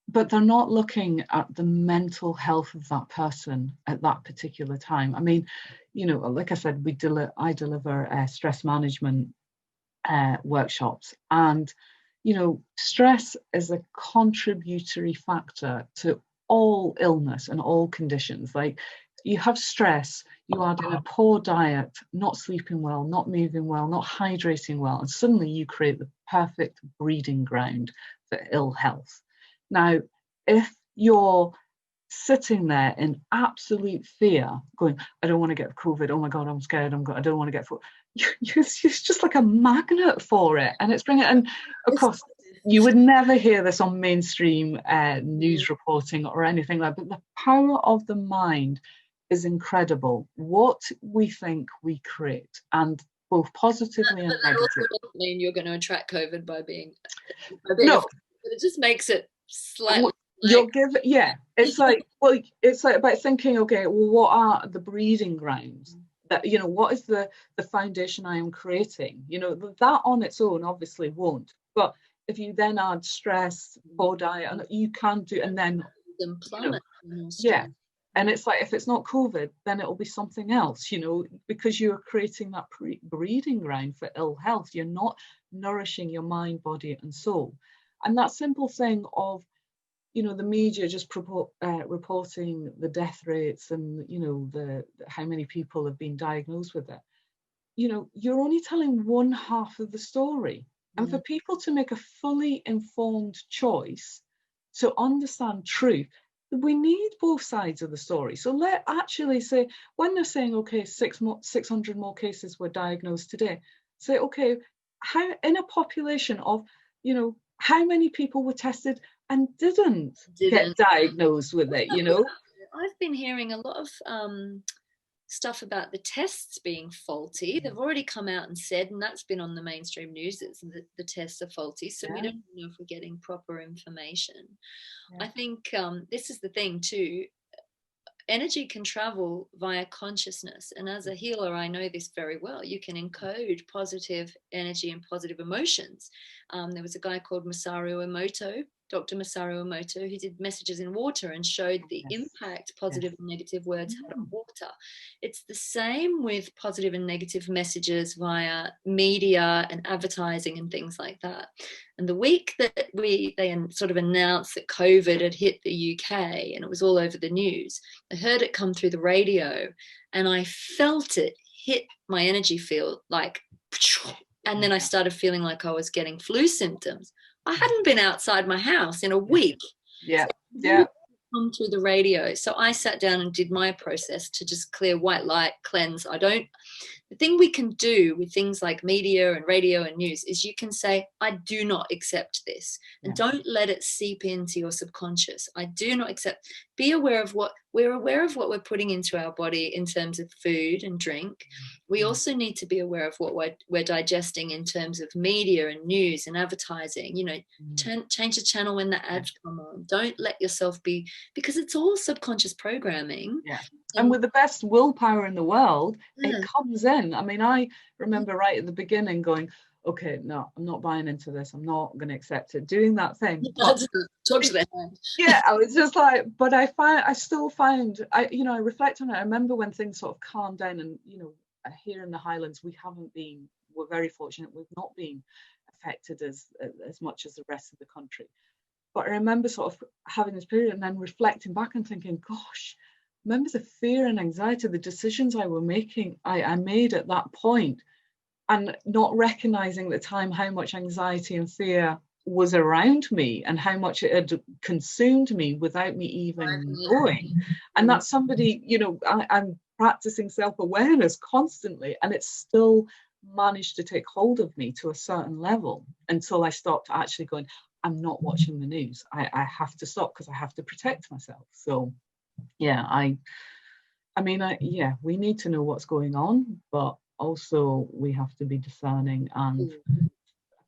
But they're not looking at the mental health of that person at that particular time. I mean, you know, like I said, I deliver stress management workshops, and, you know, stress is a contributory factor to all illness and all conditions. Like, you have stress, you add in a poor diet, not sleeping well, not moving well, not hydrating well, and suddenly you create the perfect breeding ground for ill health. Now, if you're sitting there in absolute fear, going, I don't want to get COVID, oh my God, I'm scared, I don't want to get you're just like a magnet for it, and it's bringing it. And of course, you would never hear this on mainstream news reporting or anything like that, but the power of the mind is incredible. What we think we create, and both positively and negatively. Doesn't mean you're going to attract COVID by being no, but it just makes it slightly. You'll give it, it's like, well, it's like about thinking, okay, well, what are the breeding grounds? That, you know, what is the foundation I am creating? You know, that on its own obviously won't. But if you then add stress, poor diet, and you can do, and then and it's like, if it's not COVID, then it'll be something else, you know, because you're creating that breeding ground for ill health. You're not nourishing your mind, body, and soul. And that simple thing of, you know, the media just reporting the death rates and, you know, the how many people have been diagnosed with it. You know, you're only telling one half of the story. And for people to make a fully informed choice, to understand truth, we need both sides of the story. So let actually say, when they're saying, okay, 600 more cases were diagnosed today, say, okay, how in a population of, you know, how many people were tested and didn't get diagnosed with it, you know? I've been hearing a lot of stuff about the tests being faulty. They've already come out and said, and that's been on the mainstream news, that the tests are faulty. So we don't know if we're getting proper information. I think this is the thing too. Energy can travel via consciousness. And as a healer, I know this very well. You can encode positive energy and positive emotions. There was a guy called Dr. Masaru Emoto, who did messages in water and showed the impact positive and negative words had on water. It's the same with positive and negative messages via media and advertising and things like that. And the week that they sort of announced that COVID had hit the UK and it was all over the news, I heard it come through the radio and I felt it hit my energy field, like, and then I started feeling like I was getting flu symptoms. I hadn't been outside my house in a week. Come through the radio. So I sat down and did my process to just clear white light, cleanse. The thing we can do with things like media and radio and news is you can say, I do not accept this. And don't let it seep into your subconscious. I do not accept. Be aware of what we're putting into our body in terms of food and drink. We also need to be aware of what we're digesting in terms of media and news and advertising. You know, change the channel when the ads come on. Don't let yourself be, because it's all subconscious programming. And with the best willpower in the world, it comes in. I mean, I remember right at the beginning going, okay, no, I'm not buying into this. I'm not going to accept it. Doing that thing. Talk to the hand. I was just like, but I still find, I reflect on it. I remember when things sort of calmed down and, you know, here in the Highlands, we're very fortunate, we've not been affected as much as the rest of the country. But I remember sort of having this period and then reflecting back and thinking, gosh, remember the fear and anxiety, the decisions I made at that point, and not recognizing at the time how much anxiety and fear was around me and how much it had consumed me without me even knowing. And that's somebody, I'm practicing self-awareness constantly, and it's still managed to take hold of me to a certain level until I stopped actually going, I'm not watching the news. I have to stop because I have to protect myself. So yeah, we need to know what's going on, but also we have to be discerning and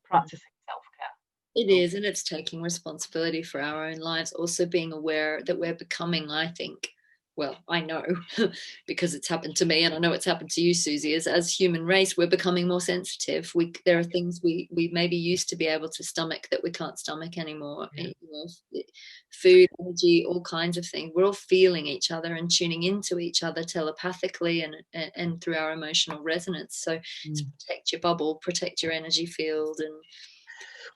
practicing self-care. It is, and it's taking responsibility for our own lives, also being aware that we're becoming, I think, well, I know because it's happened to me, and I know it's happened to you, Suzy, as human race, we're becoming more sensitive. There are things we maybe used to be able to stomach that we can't stomach anymore. Yeah. Food, energy, all kinds of things. We're all feeling each other and tuning into each other telepathically and through our emotional resonance. So to protect your bubble, protect your energy field. And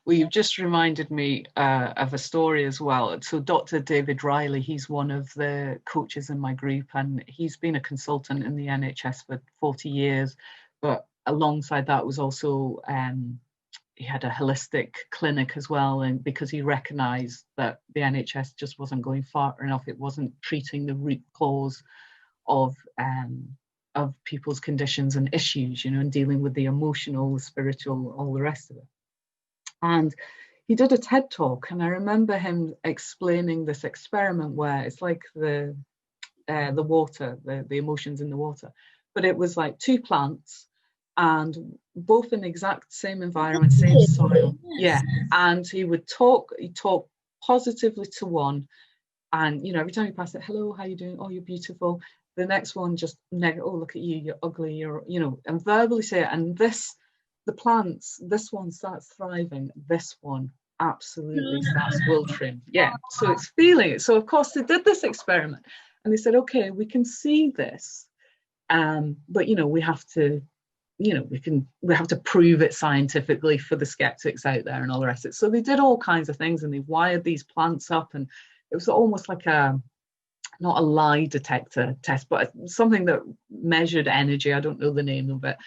well, you've just reminded me of a story as well. So Dr. David Reilly, he's one of the coaches in my group, and he's been a consultant in the NHS for 40 years. But alongside that was also, he had a holistic clinic as well, and because he recognised that the NHS just wasn't going far enough, it wasn't treating the root cause of people's conditions and issues, and dealing with the emotional, spiritual, all the rest of it. And he did a TED talk, and I remember him explaining this experiment where it's like the water, the emotions in the water, but it was like two plants, and both in the exact same environment, same soil. Yeah, and he'd talk positively to one, and every time he passed it, hello, how you doing? Oh, you're beautiful. The next one just negative. Oh, look at you, you're ugly. You're and verbally say it, and the plants, this one starts thriving, this one absolutely starts wilting. Yeah, so it's feeling it. So of course they did this experiment, and they said, okay, we can see this, but we have to, we have to prove it scientifically for the skeptics out there and all the rest of it. So they did all kinds of things, and they wired these plants up, and it was almost like not a lie detector test, but something that measured energy. I don't know the name of it.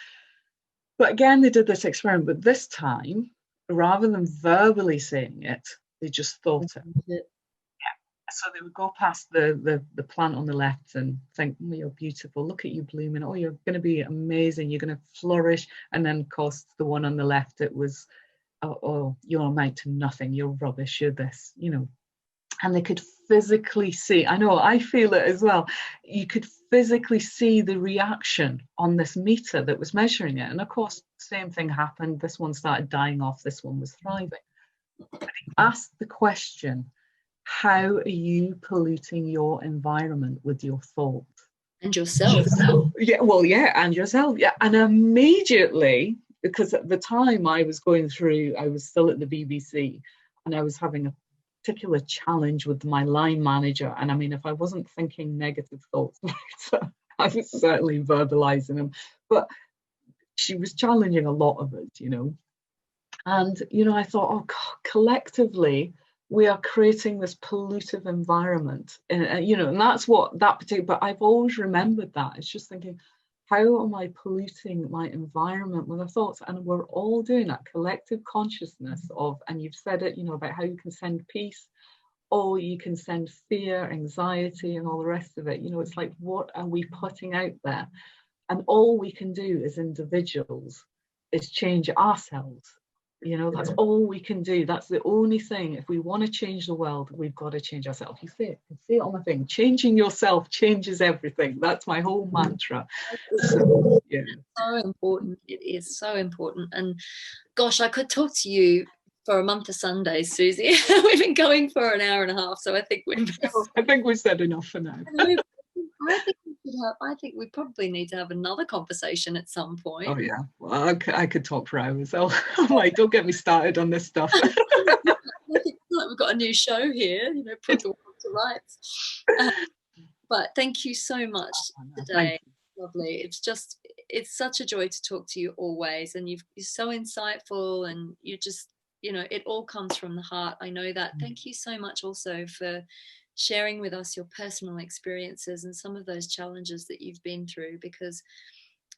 But again, they did this experiment, but this time, rather than verbally saying it, they just thought it. Yeah. So they would go past the plant on the left and think, oh, you're beautiful, look at you blooming, oh, you're going to be amazing, you're going to flourish. And then, of course, the one on the left, it was, oh, you amount to nothing, you're rubbish, you're this, And they could physically see, I know, I feel it as well, you could physically see the reaction on this meter that was measuring it. And of course, same thing happened. This one started dying off, this one was thriving. But he asked the question, how are you polluting your environment with your thoughts? And yourself. Yeah, well, yeah, and yourself. Yeah. And immediately, because at the time I was still at the BBC, and I was having a particular challenge with my line manager, and I mean, if I wasn't thinking negative thoughts, I was certainly verbalizing them, but she was challenging a lot of it, and I thought, oh God, collectively we are creating this pollutive environment, and and that's what that particular, but I've always remembered that. It's just thinking, how am I polluting my environment with our thoughts? And we're all doing that collective consciousness of, and you've said it, about how you can send peace, or you can send fear, anxiety, and all the rest of it. It's like, what are we putting out there? And all we can do as individuals is change ourselves. That's all we can do. That's the only thing. If we want to change the world, we've got to change ourselves. You see it. You see it on the thing. Changing yourself changes everything. That's my whole mantra. So, yeah. So important. It is so important. And gosh, I could talk to you for a month of Sundays, Suzy. We've been going for an hour and a half, so I think we've said enough for now. I think we probably need to have another conversation at some point. Oh yeah, well, I could talk for hours. I'm like, don't get me started on this stuff. I think like we've got a new show here, put the world to rights. But thank you so much today. Lovely. It's just, it's such a joy to talk to you always, and you're so insightful, and you just, you know, it all comes from the heart. I know that. Thank you so much also for sharing with us your personal experiences and some of those challenges that you've been through, because,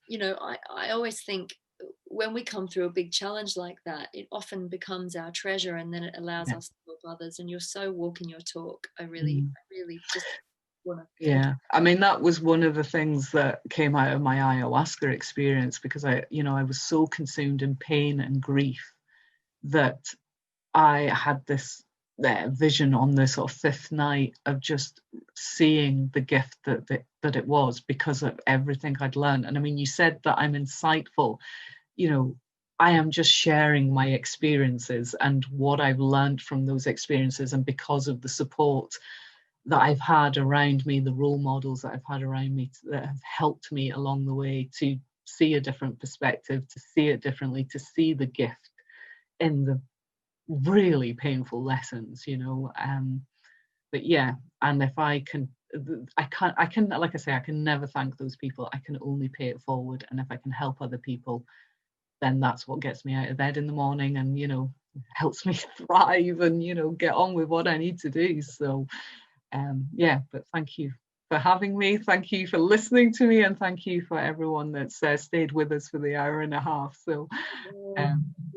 you know, I always think when we come through a big challenge like that, it often becomes our treasure, and then it allows us to help others. And you're so walking your talk. I really just want to thank you. Yeah, I mean, that was one of the things that came out of my ayahuasca experience, because I was so consumed in pain and grief that I had this vision on the sort of fifth night of just seeing the gift that it was, because of everything I'd learned. And I mean, you said that I'm insightful. You know, I am just sharing my experiences and what I've learned from those experiences, and because of the support that I've had around me, the role models that I've had around me that have helped me along the way to see a different perspective, to see it differently, to see the gift in the really painful lessons, you know. But yeah, and if I can, like I say, I can never thank those people. I can only pay it forward. And if I can help other people, then that's what gets me out of bed in the morning, and, you know, helps me thrive and, you know, get on with what I need to do. So yeah, but thank you for having me. Thank you for listening to me, and thank you for everyone that's stayed with us for the hour and a half. So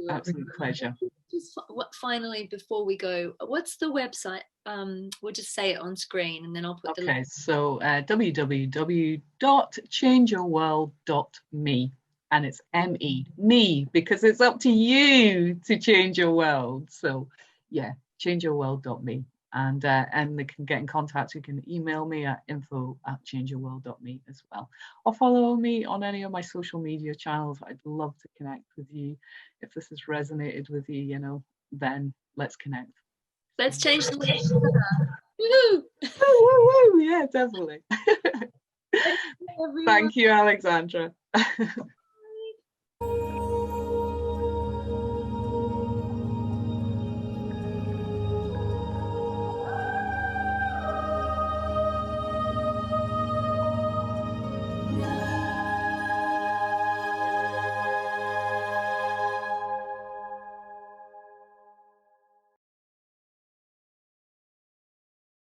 absolute pleasure. Just finally, before we go, what's the website? We'll just say it on screen, and then I'll put the link. Okay, so www.changeyourworld.me, and it's me, because it's up to you to change your world. So yeah, changeyourworld.me. And they can get in contact. You can email me at info@changeyourworld.me as well, or follow me on any of my social media channels. I'd love to connect with you. If this has resonated with you, you know, then let's connect. Let's change the world. Woohoo! Woo, woo, woo. Yeah, definitely. Thank you, Alexandra.